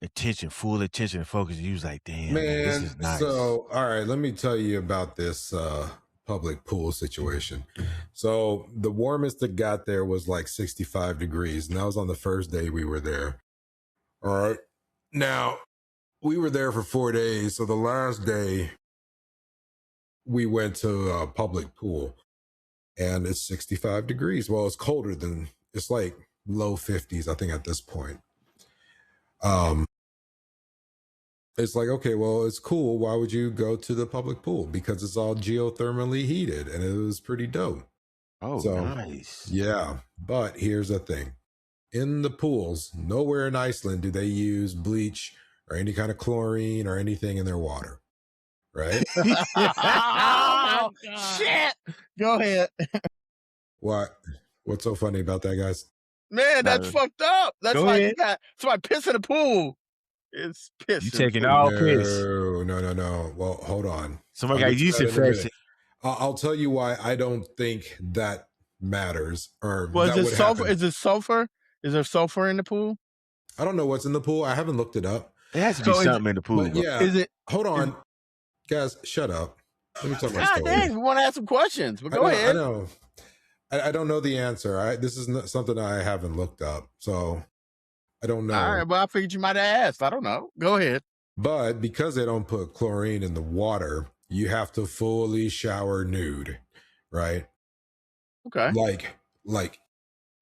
attention, full attention and focus. You was like, damn, man, this is nice. So, all right, let me tell you about this public pool situation. So the warmest it got there was like 65 degrees, and that was on the first day we were there. All right. Now, we were there for 4 days, so the last day we went to a public pool, and it's 65 degrees. Well, it's colder than, it's like low 50s, I think, at this point. It's like, okay, well, it's cool. Why would you go to the public pool? Because it's all geothermally heated, and it was pretty dope. Oh, so, nice. Yeah, but here's the thing. In the pools, nowhere in Iceland do they use bleach or any kind of chlorine or anything in their water, right? Oh, shit! Go ahead. What? What's so funny about that, guys? Man, that's fucked up. That's like you got somebody piss in the pool. It's piss. You taking all piss? No. Well, hold on. Somebody got used to fresh. I'll tell you why I don't think that matters. Or well, is it sulfur? Is it sulfur? Is there sulfur in the pool? I don't know what's in the pool. I haven't looked it up. It has to be something in the pool. Yeah. Is it? Hold on, guys. Shut up. Let me talk about God dang, we want to ask some questions, but go ahead. I know. I don't know the answer. This is not something I haven't looked up, so I don't All know. right, well, I figured you might have asked. I don't know. Go ahead. But because they don't put chlorine in the water, you have to fully shower nude, right? Okay. Like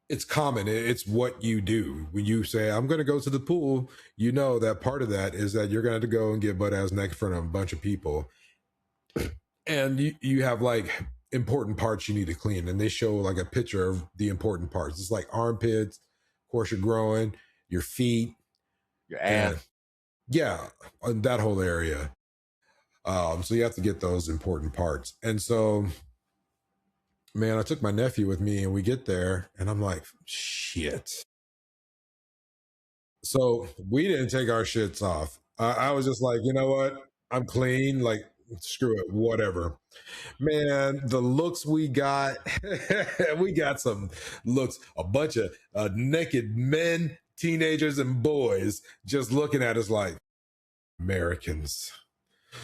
it's common. It's what you do when you say, "I'm going to go to the pool." You know that part of that is that you're going to go and get butt ass naked in front of a bunch of people, and you have like important parts you need to clean, and they show like a picture of the important parts. It's like armpits, of course, you're growing, your feet, Your and ass. yeah, that whole area. So you have to get those important parts. And so, man, I took my nephew with me, and we get there, and I'm like, shit. So we didn't take our shits off. I was just like, you know what? I'm clean. Like, screw it, whatever. Man, the looks we got, we got some looks, a bunch of naked men, teenagers, and boys just looking at us like, Americans.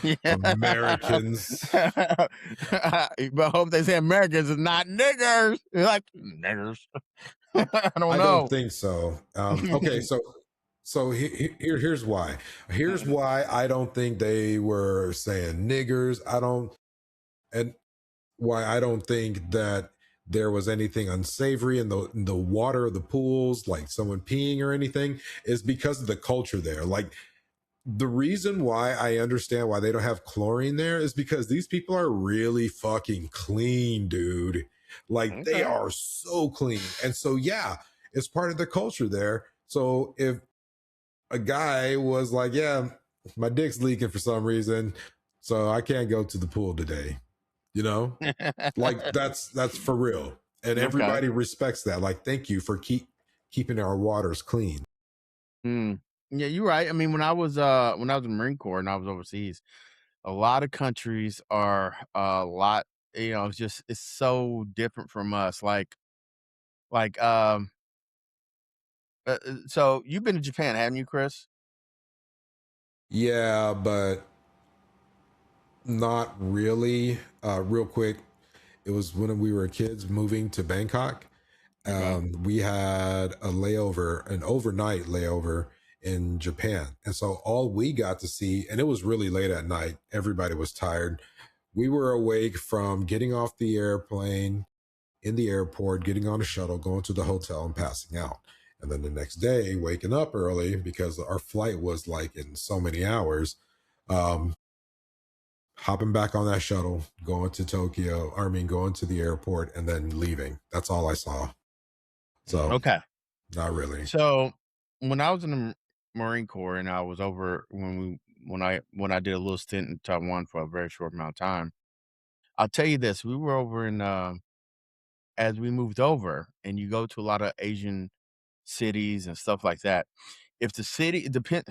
Yeah. Americans. But I hope they say Americans is not niggers. You're like niggers. I don't I don't know. think so. Okay, so here's why. Here's why I don't think they were saying niggers. I don't, and why I don't think that there was anything unsavory in the water of the pools, like someone peeing or anything, is because of the culture there. Like the reason why I understand why they don't have chlorine there is because these people are really fucking clean, dude. Like they Okay. are so clean. And so yeah, it's part of the culture there. So if a guy was like, "Yeah, my dick's leaking for some reason, so I can't go to the pool today." You know? Like that's for real. And Okay. everybody respects that. Like, thank you for keeping our waters clean. Mm. Yeah, you're right. I mean, when I was in the Marine Corps and I was overseas, a lot of countries are a lot, it's just it's so different from us. Like so you've been to Japan, haven't you, Chris? Yeah, but not really. Real quick, it was when we were kids moving to Bangkok. Okay. We had a layover, an overnight layover in Japan. And so all we got to see, and it was really late at night, everybody was tired. We were awake from getting off the airplane in the airport, getting on a shuttle, going to the hotel, and passing out. And then the next day, waking up early because our flight was like in so many hours, um, hopping back on that shuttle, going to Tokyo, I mean, going to the airport, and then leaving. That's all I saw. So, Okay. not really. So when I was in the Marine Corps and I was over when I did a little stint in Taiwan for a very short amount of time, I'll tell you this: we were over in as we moved over, and you go to a lot of Asian cities and stuff like that. If the city it depend,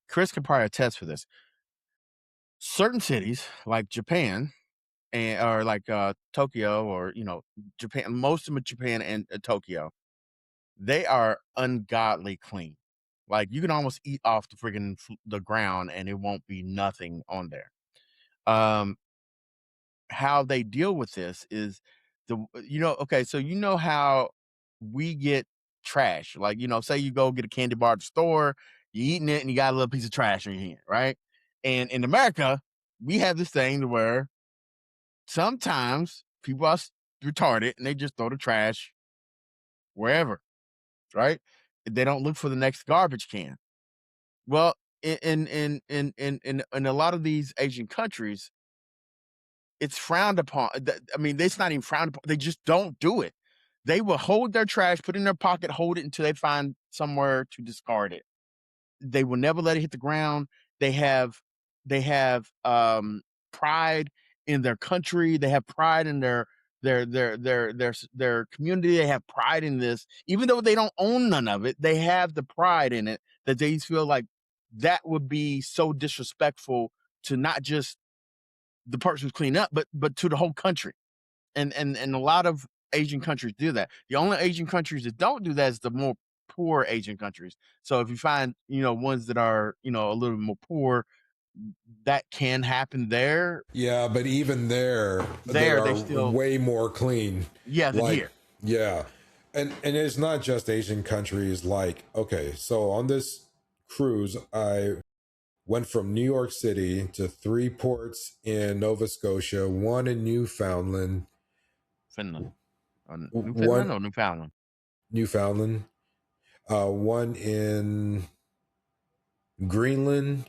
Chris could probably attest for this. Certain cities like Japan and or like Tokyo or Japan, most of them are Japan and Tokyo. They are ungodly clean. Like, you can almost eat off the friggin' the ground, and it won't be nothing on there. Um, how they deal with this is okay, so you know how we get trash, like, say you go get a candy bar at the store, you eating it, and you got a little piece of trash in your hand, right? And in America, we have this thing to where sometimes people are retarded, and they just throw the trash wherever, right? They don't look for the next garbage can. Well, in a lot of these Asian countries, it's frowned upon. I mean, it's not even frowned upon. They just don't do it. They will hold their trash, put it in their pocket, hold it until they find somewhere to discard it. They will never let it hit the ground. They have they have pride in their country. They have pride in their community. They have pride in this. Even though they don't own none of it, they have the pride in it that they feel like that would be so disrespectful to not just the person who's cleaning up, but to the whole country. And a lot of Asian countries do that. The only Asian countries that don't do that is the more poor Asian countries. So if you find, ones that are, a little more poor, that can happen there. Yeah, but even there, they There, they are still way more clean. yeah, than Like, here. yeah. And it's not just Asian countries. Like, okay, so on this cruise, I went from New York City to three ports in Nova Scotia, one in Newfoundland, Finland. Newfoundland one or Newfoundland? Newfoundland, one in Greenland,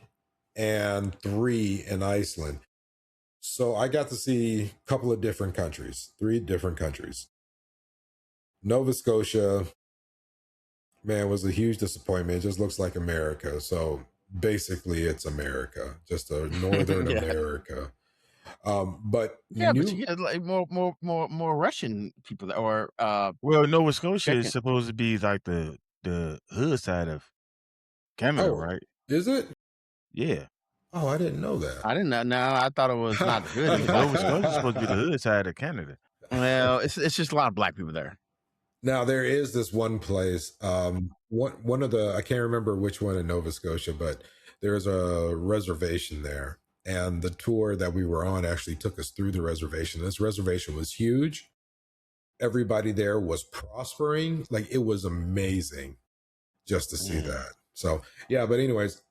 and three in Iceland. So I got to see a couple of different countries, three different countries. Nova Scotia, man, was a huge disappointment. It just looks like America. So basically, it's America, just a northern Yeah. America. But Yeah, but you new, get, like, more Russian people that or, Well, Nova Scotia is Czech. supposed to be like the hood side of Canada, oh, right? is it? Yeah. Oh, I didn't know that. I didn't know no, I thought it was not the hood, it Yeah, was like Nova Scotia is supposed to be the hood side of Canada. well, it's just a lot of black people there. Now there is this one place, one of the I can't remember which one in Nova Scotia, but there's a reservation there, and the tour that we were on actually took us through the reservation. This reservation was huge. Everybody there was prospering, like it was amazing just to see Mm. that. So yeah, but anyways,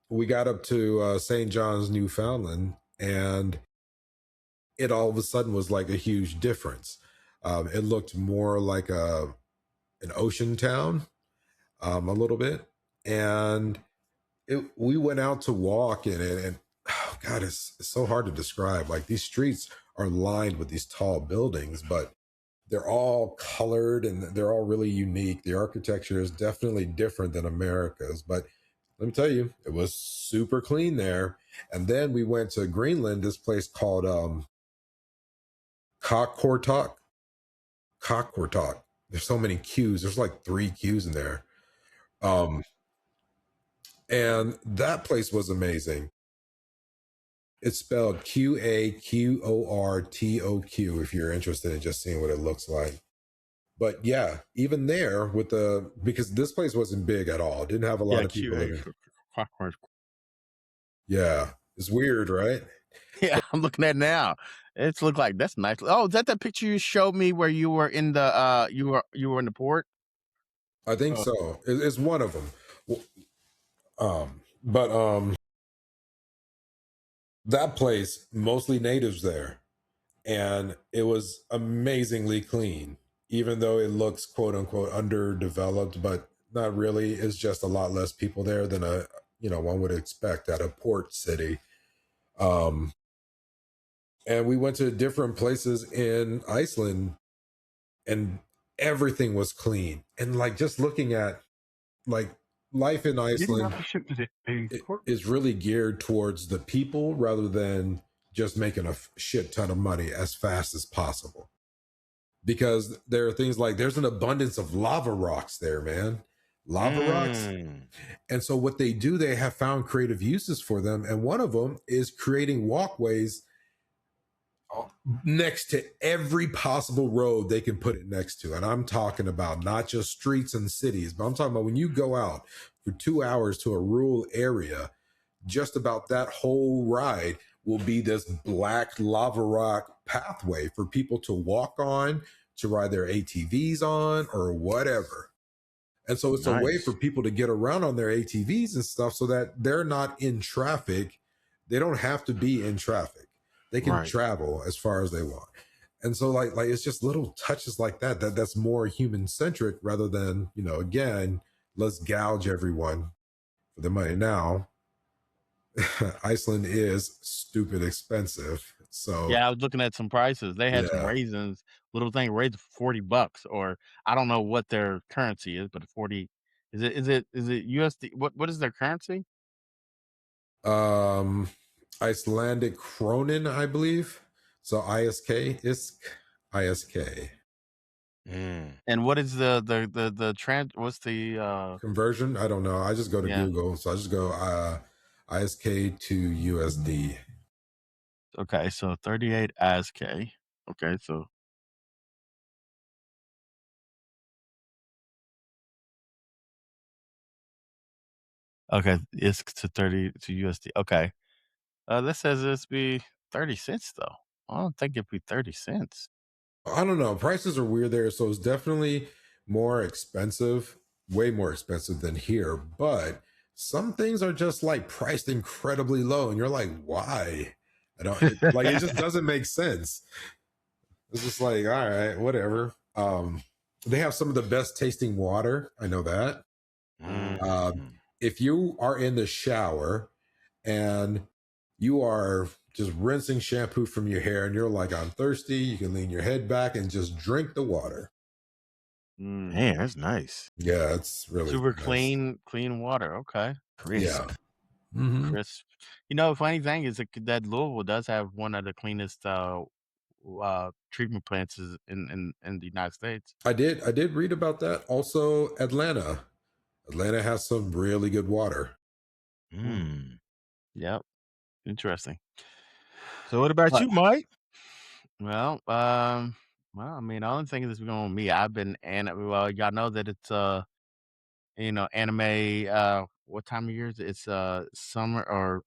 we got up to St. John's, Newfoundland, and it all of a sudden was like a huge difference. It looked more like an ocean town, a little bit, and we went out to walk in it, and oh god, it's so hard to describe. Like these streets are lined with these tall buildings, but they're all colored and they're all really unique. The architecture is definitely different than America's, but let me tell you, it was super clean there. And then we went to Greenland, this place called Cockcortok. Cockcortok. There's so many Q's. There's like three Q's in there. Um, and that place was amazing. It's spelled Quaquortoq if you're interested in just seeing what it looks like. But yeah, even there with the because this place wasn't big at all. It didn't have a lot Yeah, of people QA living. clockwork. Yeah. It's weird, right? Yeah, I'm looking at it now. It's look like that's nice. Oh, is that the picture you showed me where you were in the, you were in the port? I think Oh, so. It's one of them. But that place mostly natives there, and it was amazingly clean, even though it looks quote unquote underdeveloped, but not really. It's just a lot less people there than one would expect at a port city. Um, and we went to different places in Iceland, and everything was clean. And like just looking at like life in Getting Iceland off the ship today. is really geared towards the people rather than just making a shit ton of money as fast as possible. Because there are things like there's an abundance of lava rocks there, man. Lava rocks. Mm. And so what they do, they have found creative uses for them. And one of them is creating walkways next to every possible road they can put it next to. And I'm talking about not just streets and cities, but I'm talking about when you go out for 2 hours to a rural area, just about that whole ride will be this black lava rock pathway for people to walk on, to ride their ATVs on, or whatever. And so it's a way for Nice. people to get around on their ATVs and stuff so that they're not in traffic. They don't have to be in traffic. They can Right. travel as far as they want. And so like it's just little touches like that's more human centric rather than, again, let's gouge everyone for the money. Now, Iceland is stupid expensive. So yeah, I was looking at some prices. They had some yeah. raisins, little thing raised for $40, or I don't know what their currency is, but 40 is it USD? What is their currency? Um Icelandic Kronin, I believe. So ISK. Mm. And what is the trans what's the, Conversion, I don't know. I just go to yeah, Google. So I just go ISK to USD. okay, so 38 ASK. Okay, so Okay, it's to 30 to USD. Okay. This says it's be 30 cents though. I don't think it'd be 30 cents. I don't know. Prices are weird there, so it's definitely more expensive, way more expensive than here. But some things are just like priced incredibly low, and you're like, why? I don't like it. Just doesn't make sense. It's just like, all right, whatever. They have some of the best tasting water. I know that. Mm. If you are in the shower and you are just rinsing shampoo from your hair and you're like, I'm thirsty, you can lean your head back and just drink the water. Mm. Man, that's nice. Yeah, it's really Super nice. clean water. Okay. Yeah. Crisp. Hmm. Crisp. Funny thing is that Louisville does have one of the cleanest treatment plants in the United States. I did read about that. Also, Atlanta. Atlanta has some really good water. Mm. Mm. Yep. Interesting. So what about But you, Mike? well, the only thing that's going on with me, I've been y'all know that it's anime, what time of year is it? It's summer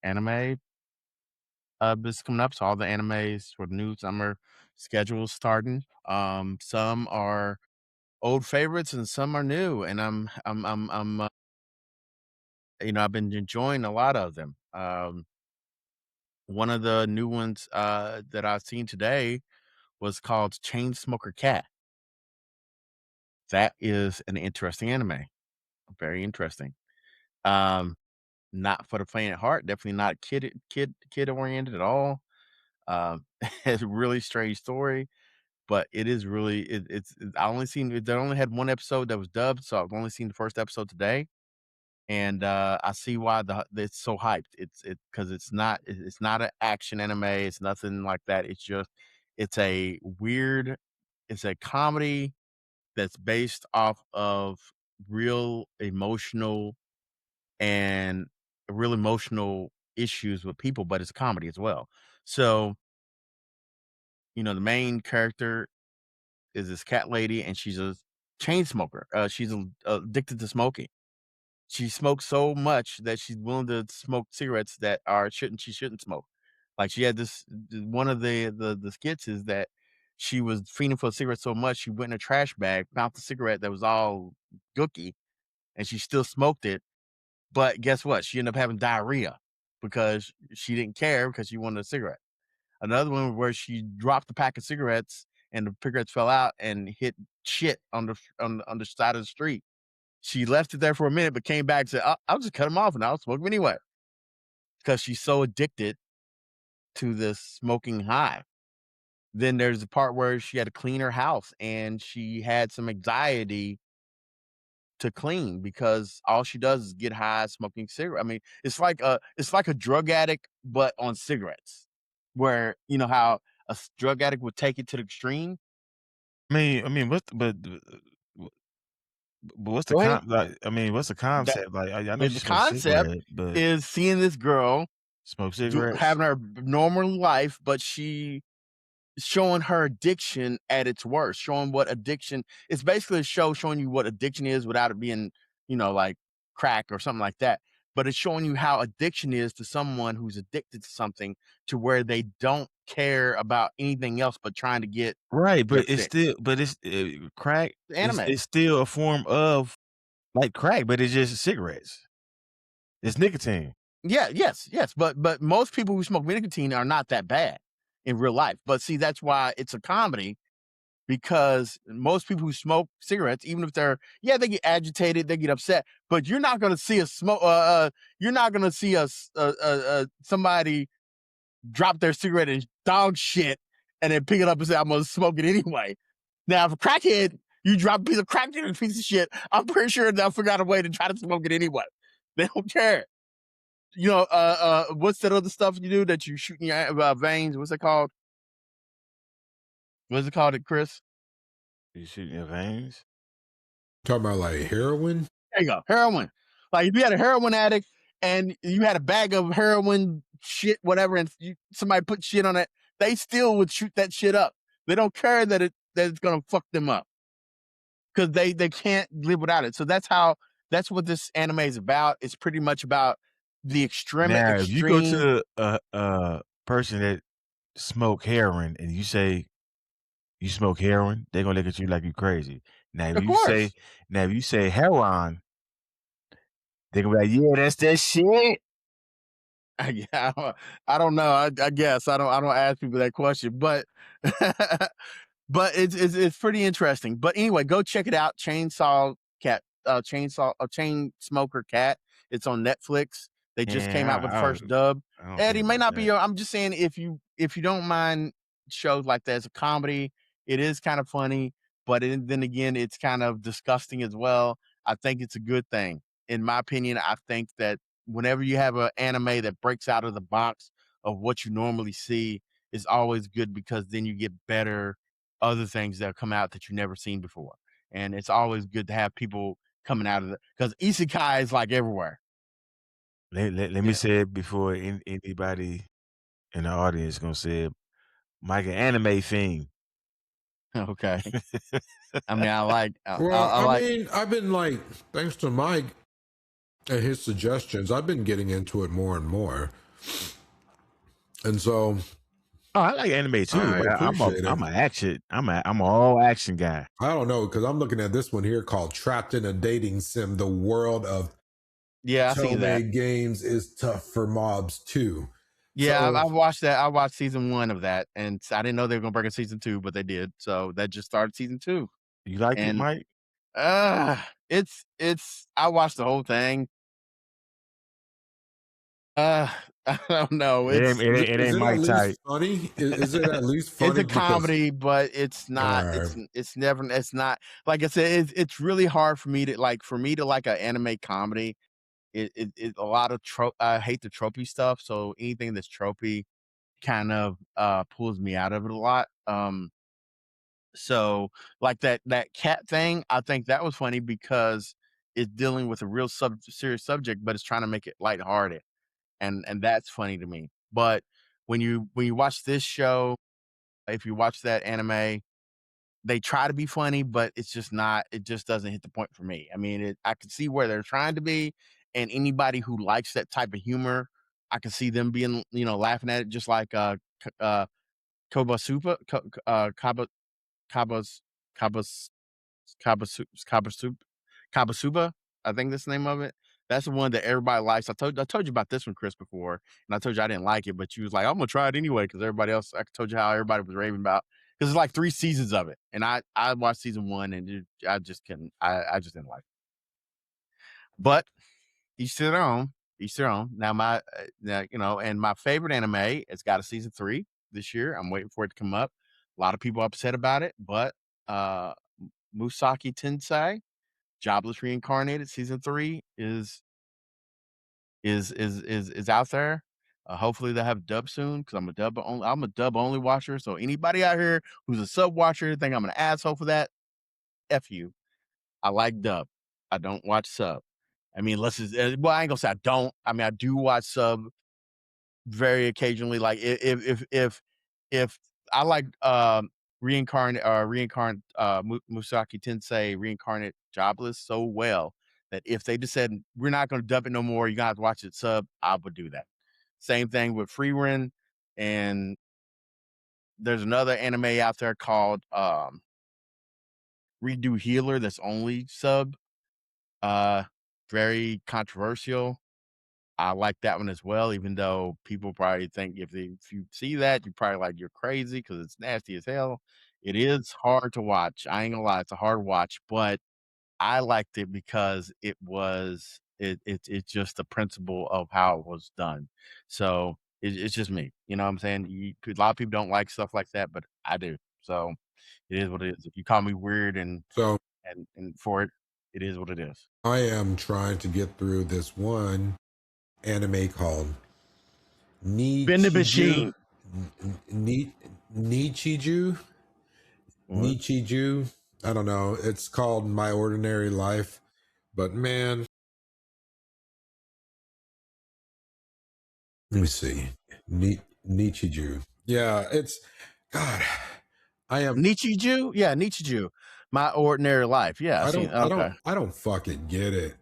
anime is coming up. So all the animes for the new summer schedules starting. Some are old favorites and some are new, and I've been enjoying a lot of them. One of the new ones that I've seen today was called Chainsmoker Cat. That is an interesting anime. Very interesting. Um, Not for the faint at heart. Definitely not kid oriented at all. It's a really strange story, but it is really I only seen they only had one episode that was dubbed, so I've only seen the first episode today, and I see why it's so hyped. It because it's not an action anime. It's nothing like that. It's a weird. It's a comedy that's based off of real emotional and real emotional issues with people, but it's a comedy as well. So, the main character is this cat lady, and she's a chain smoker. She's addicted to smoking. She smokes so much that she's willing to smoke cigarettes that are she shouldn't smoke. Like she had one of the skits is that she was fiending for a cigarette so much she went in a trash bag, found the cigarette that was all gooky, and she still smoked it. But guess what? She ended up having diarrhea because she didn't care because she wanted a cigarette. Another one where she dropped the pack of cigarettes and the cigarettes fell out and hit shit on the side of the street. She left it there for a minute, but came back and said, I'll just cut them off and I'll smoke them anyway. Because she's so addicted to this smoking high. Then there's the part where she had to clean her house and she had some anxiety to clean because all she does is get high smoking cigarette. I mean, it's like a drug addict, but on cigarettes, where you know how drug addict would take it to the extreme. But what's the Go ahead. what's the That concept? Like, I know the she smokes concept cigarette, but is seeing this girl smoke cigarettes? having her normal life, but she showing her addiction at its worst, showing what addiction it's basically a show showing you what addiction is without it being, like crack or something like that. But it's showing you how addiction is to someone who's addicted to something to where they don't care about anything else but trying to get Right, their but fix. it's crack The is anime. it's still a form of like crack, but it's just cigarettes. It's nicotine. Yeah, yes. But most people who smoke nicotine are not that bad in real life. But see, that's why it's a comedy because most people who smoke cigarettes, even if they get agitated, they get upset, but you're not going to see you're not going to see somebody drop their cigarette and dog shit and then pick it up and say, I'm going to smoke it anyway. Now, if a crackhead, you drop a piece of crack in a piece of shit, I'm pretty sure they'll figure out a way to try to smoke it anyway. They don't care. What's that other stuff you do that you shoot in your veins? What's it called? What's it called, Chris? You shoot in your veins? Talking about like heroin. There you go. Heroin. Like if you had a heroin addict and you had a bag of heroin shit, whatever, and somebody put shit on it, they still would shoot that shit up. They don't care that it's gonna fuck them up because they can't live without it. So that's how that's what this anime is about. It's pretty much about the Now, if you go extreme. to a person that smoke heroin and you say you smoke heroin, they're gonna look at you like you crazy. Now, Of course. if you say heroin, they're gonna be like, yeah, that's that shit. Yeah, I don't know. I guess I don't ask people that question, but but it's pretty interesting. But anyway, go check it out. Chain Smoker Cat. It's on Netflix. They just came out with the Yeah, first dub. I don't care Eddie may about not be that. your. I'm just saying if you don't mind shows like that as a comedy, it is kind of funny. But then again, it's kind of disgusting as well. I think it's a good thing. In my opinion, I think that whenever you have an anime that breaks out of the box of what you normally see, is always good because then you get better other things that come out that you've never seen before. And it's always good to have people coming out of it because isekai is like everywhere. Let me Yeah. say it before anybody in the audience gonna say it. Mike, an anime fiend. Okay. I mean, I like, Well, I I like, mean, I've been like, thanks to Mike and his suggestions, I've been getting into it more and more. And so Oh, I like anime too, I but appreciate it. I'm an all action guy. I don't know, because I'm looking at this one here called Trapped in a Dating Sim. The world of yeah, I see that. Tomei games is tough for mobs too. Yeah, So I've watched that. I watched season 1 of that, and I didn't know they were gonna bring a season 2, but they did. So that just started season 2, You liked it, and Mike? it's. I watched the whole thing. Uh, I don't know. It is ain't it at Mike least type. funny? Is it at least It's funny? a Because comedy, but it's all not. right. It's never. It's not like I said. It's really hard for me to like an anime comedy. It a lot of trope. I hate the tropey stuff. So anything that's tropey kind of pulls me out of it a lot. So like that cat thing, I think that was funny because it's dealing with a real serious subject, but it's trying to make it lighthearted, and that's funny to me. But when you watch this show, if you watch that anime, they try to be funny, but it's just not. It just doesn't hit the point for me. I mean, I can see where they're trying to be, and anybody who likes that type of humor, I can see them being laughing at it, just like Kobosuba, Kaba Kabas Kabas Kabasup Kabasuba, I think that's the name of it. That's the one that everybody likes. I told you about this one, Chris, before, and I told you I didn't like it, but you was like, "I'm gonna try it anyway," because everybody else. I told you how everybody was raving about because it's like 3 seasons of it, and I watched season 1 and I just couldn't. I just didn't like it. But each to their own. Each their own. Now now, and my favorite anime, it's got a season 3 this year. I'm waiting for it to come up. A lot of people upset about it, but uh Musaki Tensei, Jobless Reincarnated season 3 is out there. Hopefully they'll have dub soon because I'm a dub only watcher. So anybody out here who's a sub watcher think I'm an asshole for that, F you. I like dub. I don't watch sub. I mean, well, I ain't gonna say I don't. I mean, I do watch sub very occasionally. Like if I like Musaki Tensei Reincarnate Jobless so well that if they just said we're not going to dub it no more, you gotta have to watch it sub, I would do that. Same thing with Freerun, and there's another anime out there called Redo Healer that's only sub. Uh, Very controversial. I like that one as well, even though people probably think if you see that, you're probably like, "You're crazy because it's nasty as hell." It is hard to watch. I ain't gonna lie, it's a hard watch, but I liked it because it's just the principle of how it was done. So, it's just me, you know what I'm saying? A lot of people don't like stuff like that, but I do. So, it is what it is. If you call me weird So and for it, it is what it is. I am trying to get through this one anime called Vending Nichiju. machine. Ni, Nichiju. What? Nichiju. I don't know. It's called My Ordinary Life. But man, let me see. Nichiju. Yeah, it's God. I am Nichiju? Yeah, Nichiju. My Ordinary Life. Yeah, I I seen don't I don't okay. I don't fucking get it.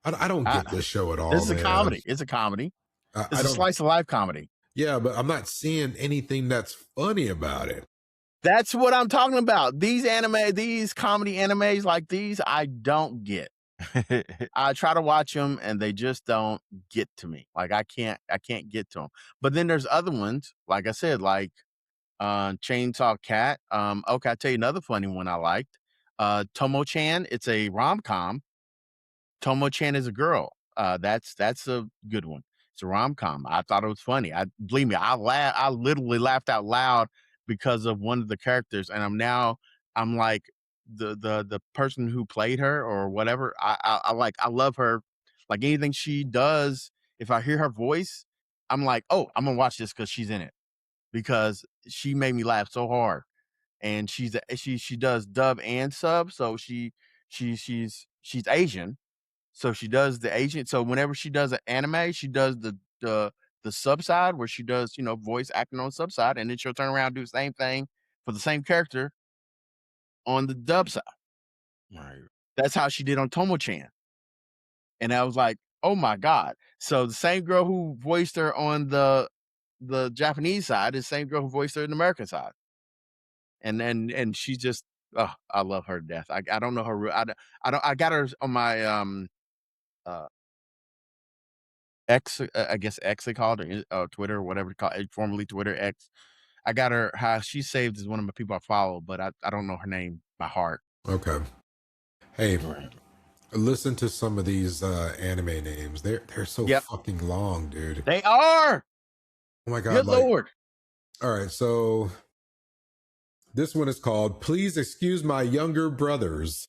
I don't get this show at all, This is a man. comedy. It's a comedy. I It's a don't. slice of life comedy. Yeah, but I'm not seeing anything that's funny about it. That's what I'm talking about. These comedy animes like these, I don't get. I try to watch them and they just don't get to me. Like I can't get to them. But then there's other ones, like I said, like Chainsaw Cat. Okay, I'll tell you another funny one I liked. Tomo-chan. It's a rom-com. Tomo-chan is a girl. That's a good one. It's a rom-com. I thought it was funny. Believe me, I literally laughed out loud because of one of the characters, and I'm like the person who played her or whatever. I love her. Like anything she does, if I hear her voice, I'm like, oh, I'm gonna watch this because she's in it because she made me laugh so hard. And she does dub and sub, so she's Asian. So she does the Asian. So whenever she does an anime, she does the sub side where she does, voice acting on sub side, and then she'll turn around and do the same thing for the same character on the dub side. Right. That's how she did on Tomo-chan. And I was like, oh my God. So the same girl who voiced her on the Japanese side is the same girl who voiced her in the American side. And she just, oh, I love her to death. I don't know her. I got her on my X, I guess X they called it, Twitter, whatever they call it, formerly Twitter X. I got her. How she's saved as one of my people I follow, but I don't know her name by heart. Okay. Hey, Right. listen to some of these anime names. They're so fucking long, dude. They are. Oh my God. Good Lord. All right, so this one is called Please Excuse My Younger Brothers.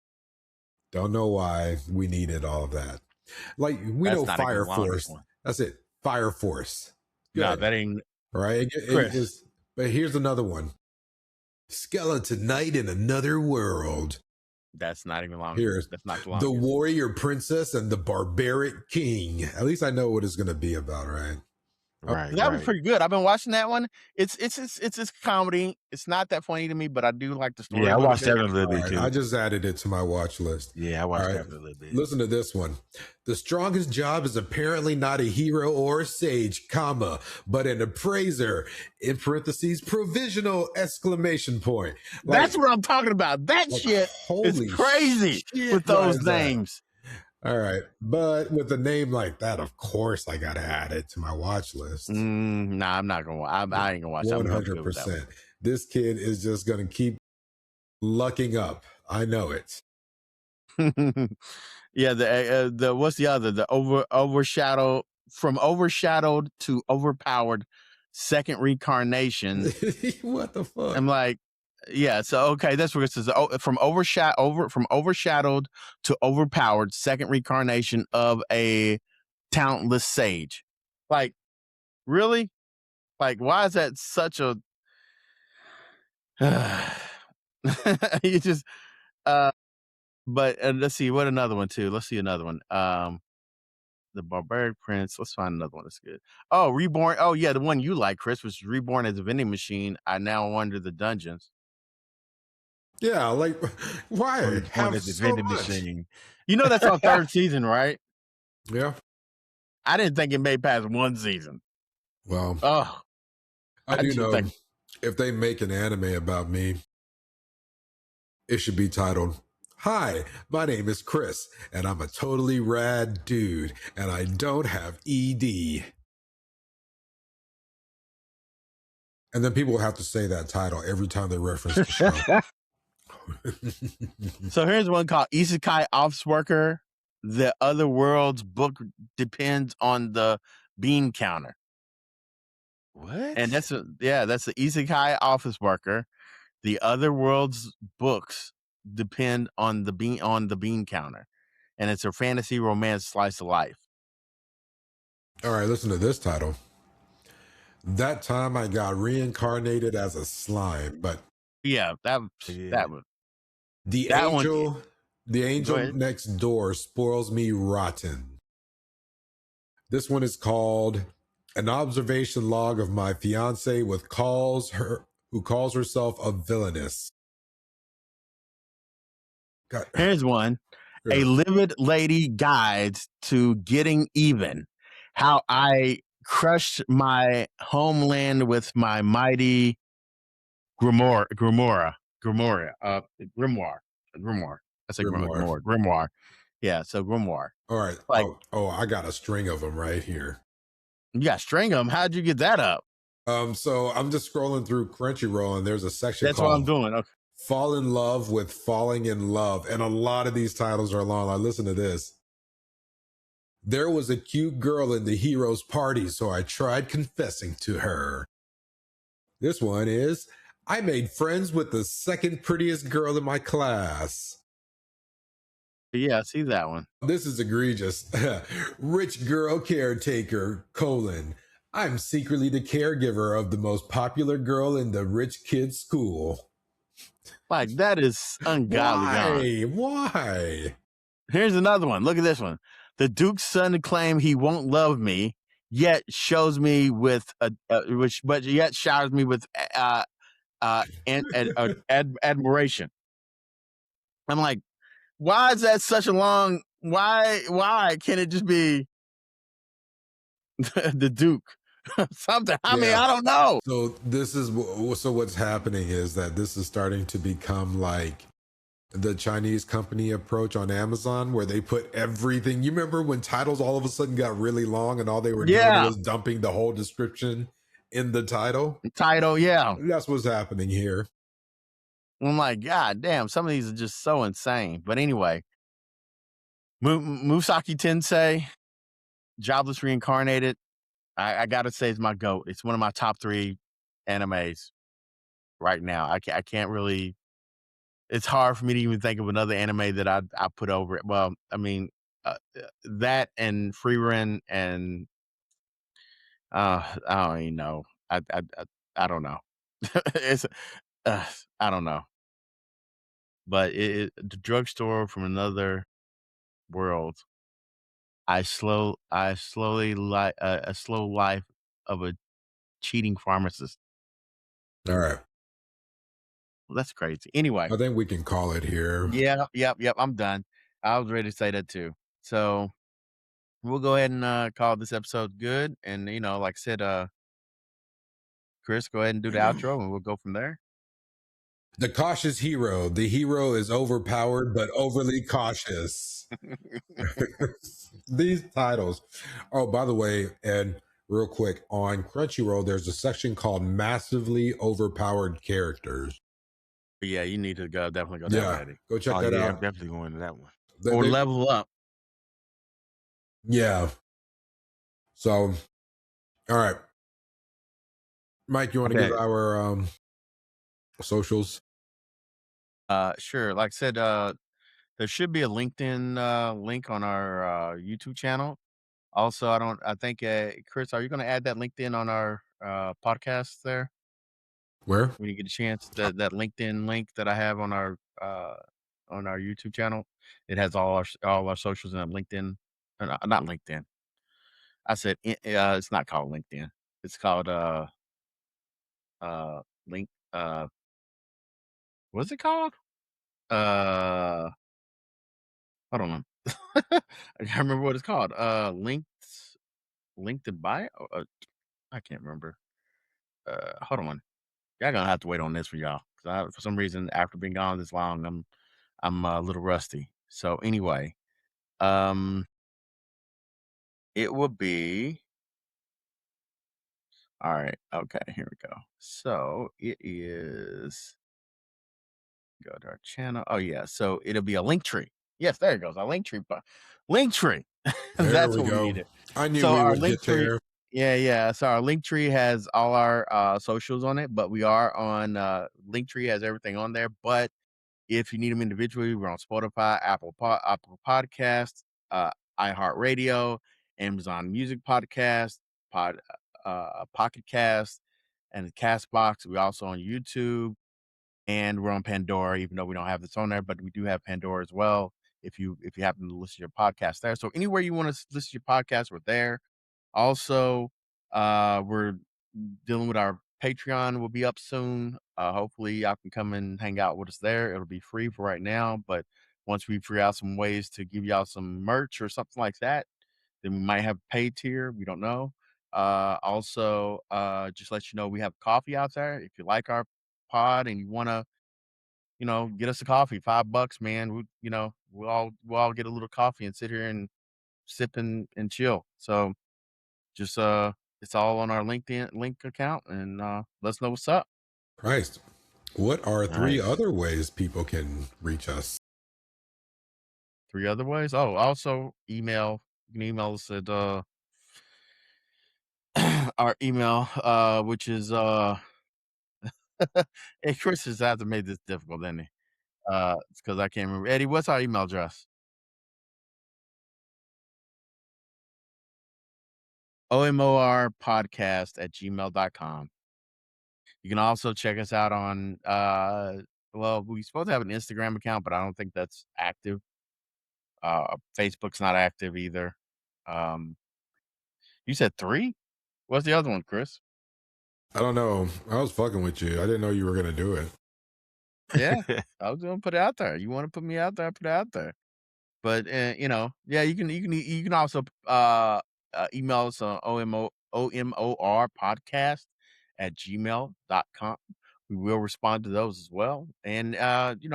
Don't know why we needed all of that. Like, we That's know not even Fire the longest Force. one. That's it. Fire Force. No, Good. that ain't. All right. Chris. But here's another one. Skeleton Knight in Another World. That's not even long. Here's That's not the longest. The Warrior Princess and the Barbaric King. At least I know what it's going to be about, right? Right. That was pretty good. I've been watching that one. It's comedy. It's not that funny to me, but I do like the story. Yeah, I watched that a little bit too. I just added it to my watch list. Yeah, I watched that a little bit. Listen to this one. The strongest job is apparently not a hero or a sage, comma, but an appraiser, in parentheses, provisional exclamation point. Like, that's what I'm talking about. That shit is crazy with those names. All right. But with a name like that, of course, I got to add it to my watch list. Nah, I'm not going to. I ain't going to watch 100%. This kid is just going to keep lucking up. I know it. Yeah. The what's the other? The overshadowed, from overshadowed to overpowered second reincarnation. What the fuck? I'm like, yeah, so okay, that's what it says. From overshadowed to overpowered second reincarnation of a talentless sage. Like, really? Like, why is that such a you just but let's see what another one too. Let's see another one. The Barbaric Prince. Let's find another one that's good. Oh, Reborn. Oh yeah, the one you like, Chris, was Reborn as a vending machine. I now wander the dungeons. Yeah, like why have so much? Machine. You know that's on third season, right? Yeah. I didn't think it made past one season. Well, I do know if they make an anime about me, it should be titled, Hi, my name is Chris, and I'm a totally rad dude, and I don't have ED. And then people will have to say that title every time they reference the show. So here's one called Isekai Office Worker. The Other World's book depends on the bean counter. What? And that's the Isekai Office Worker. The Other World's books depend on the bean counter. And it's a fantasy romance slice of life. All right, listen to this title. That time I got reincarnated as a slime, but yeah, that was the angel next door spoils me rotten. This one is called An Observation Log of My Fiance who calls herself a villainess. God. Here's one. Yeah. A Livid Lady Guides to Getting Even. How I Crushed My Homeland with My Mighty Grimoire. I said Grimoire. Grimoire. Yeah, so Grimoire. All right. Like, I got a string of them right here. you got string 'em. How'd you get that up? So I'm just scrolling through Crunchyroll, and there's a section That's what I'm called doing. Okay. "Fall in Love with Falling in Love," and a lot of these titles are long. Like, listen to this. There was a cute girl in the hero's party, so I tried confessing to her. This one is, I made friends with the second prettiest girl in my class. Yeah, I see that one. This is egregious. Rich girl caretaker, colon. I'm secretly the caregiver of the most popular girl in the rich kid's school. Like, that is ungodly gone. Why? Here's another one. Look at this one. The Duke's son claim he won't love me, yet shows me with but yet showers me with admiration. I'm like, why is that such a long? Why can't it just be the Duke? Something. I mean, Yeah. I don't know. So what's happening is that this is starting to become like the Chinese company approach on Amazon, where they put everything. You remember when titles all of a sudden got really long and all they were doing Yeah. was dumping the whole description in the title? Title, yeah. That's what's happening here. I'm like, God damn, some of these are just so insane. But anyway, Musaki Tensei, Jobless Reincarnated, I gotta say it's my GOAT. It's one of my top 3 animes right now. I can't really. It's hard for me to even think of another anime that I put over it. Well, I mean, that and Frieren and I don't even know. I don't know. It's I don't know. But the drugstore from another world. I slowly a slow life of a cheating pharmacist. All right. Well, that's crazy. Anyway, I think we can call it here. yeah, yep. I'm done. I was ready to say that too. So we'll go ahead and call this episode good. And like I said, Chris, go ahead and do the outro, and we'll go from there. The cautious hero. The hero is overpowered but overly cautious. These titles. Oh, by the way, and real quick, on Crunchyroll, there's a section called Massively Overpowered Characters. But yeah, you need to definitely go down already. Go check that I'm out. definitely going to that one. Or level up. Yeah. So, all right. Mike, you want to give our socials? Sure. Like I said, there should be a LinkedIn link on our YouTube channel. Also, I think, Chris, are you going to add that LinkedIn on our podcast there? Where? When you get a chance, that LinkedIn link that I have on our YouTube channel, it has all our socials and LinkedIn, not LinkedIn. I said it's not called LinkedIn. It's called link. What's it called? Hold on. I can't remember what it's called. Linked in bio. I can't remember. Hold on. Y'all gonna have to wait on this for y'all, because for some reason, after being gone this long, I'm a little rusty. So anyway, it will be all right. Okay, here we go. So it is go to our channel. Oh yeah, so it'll be a link tree. Yes, there it goes. A link tree. Link tree. That's what we needed. I knew So we our would link get tree. there. Yeah. So our link tree has all our socials on it, but we are on Linktree has everything on there. But if you need them individually, we're on Spotify, Apple Podcasts, iHeartRadio, Amazon Music Podcast, Pocket Cast, and the Castbox. We're also on YouTube, and we're on Pandora, even though we don't have this on there, but we do have Pandora as well. If you happen to listen to your podcast there, so anywhere you want to listen to your podcast, we're there. Also, we're dealing with our Patreon will be up soon. Hopefully y'all can come and hang out with us there. It'll be free for right now, but once we figure out some ways to give y'all some merch or something like that, then we might have a paid tier. We don't know. Also, just let you know we have coffee out there. If you like our pod and you want to, get us a coffee, $5, man. We'll all get a little coffee and sit here and sip and chill. So just it's all on our LinkedIn link account, and let us know what's up. Christ. What are 3 Nice. other ways people can reach us? 3 other ways. Oh, also email. You can email us at our email, which is hey, Chris has had to make this difficult, didn't he? It's because I can't remember. Eddie, what's our email address? omorpodcast@gmail.com. You can also check us out on well, we're supposed to have an Instagram account, but I don't think that's active. Facebook's not active either. You said 3? What's the other one, Chris? I don't know. I was fucking with you. I didn't know you were going to do it. Yeah, I was gonna put it out there. You want to put me out there? I put it out there. But yeah, you can also email us on OMOR podcast@gmail.com. We will respond to those as well, and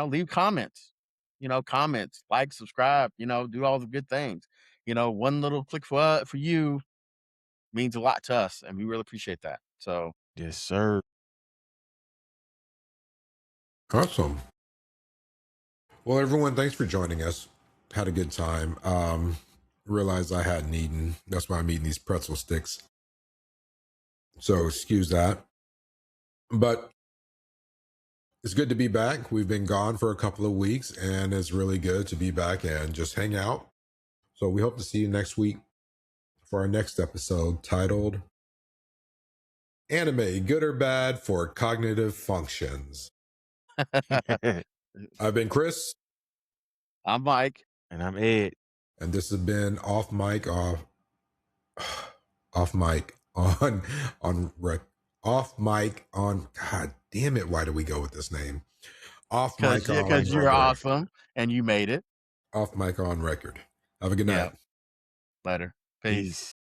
leave comments. Comments, like, subscribe. Do all the good things. One little click for you means a lot to us, and we really appreciate that. So Yes, sir. Awesome. Well, everyone, thanks for joining us. Had a good time. Realized I hadn't eaten. That's why I'm eating these pretzel sticks. So excuse that. But it's good to be back. We've been gone for a couple of weeks, and it's really good to be back and just hang out. So we hope to see you next week for our next episode titled Anime Good or Bad for Cognitive Functions. I've been Chris. I'm Mike. And I'm Ed. And this has been Off Mic on Off Mic on Off Mic on God damn it, why do we go with this name? Off Mic on Because you're record. awesome and you made it. Off Mic on record. Have a good night. Later. Peace.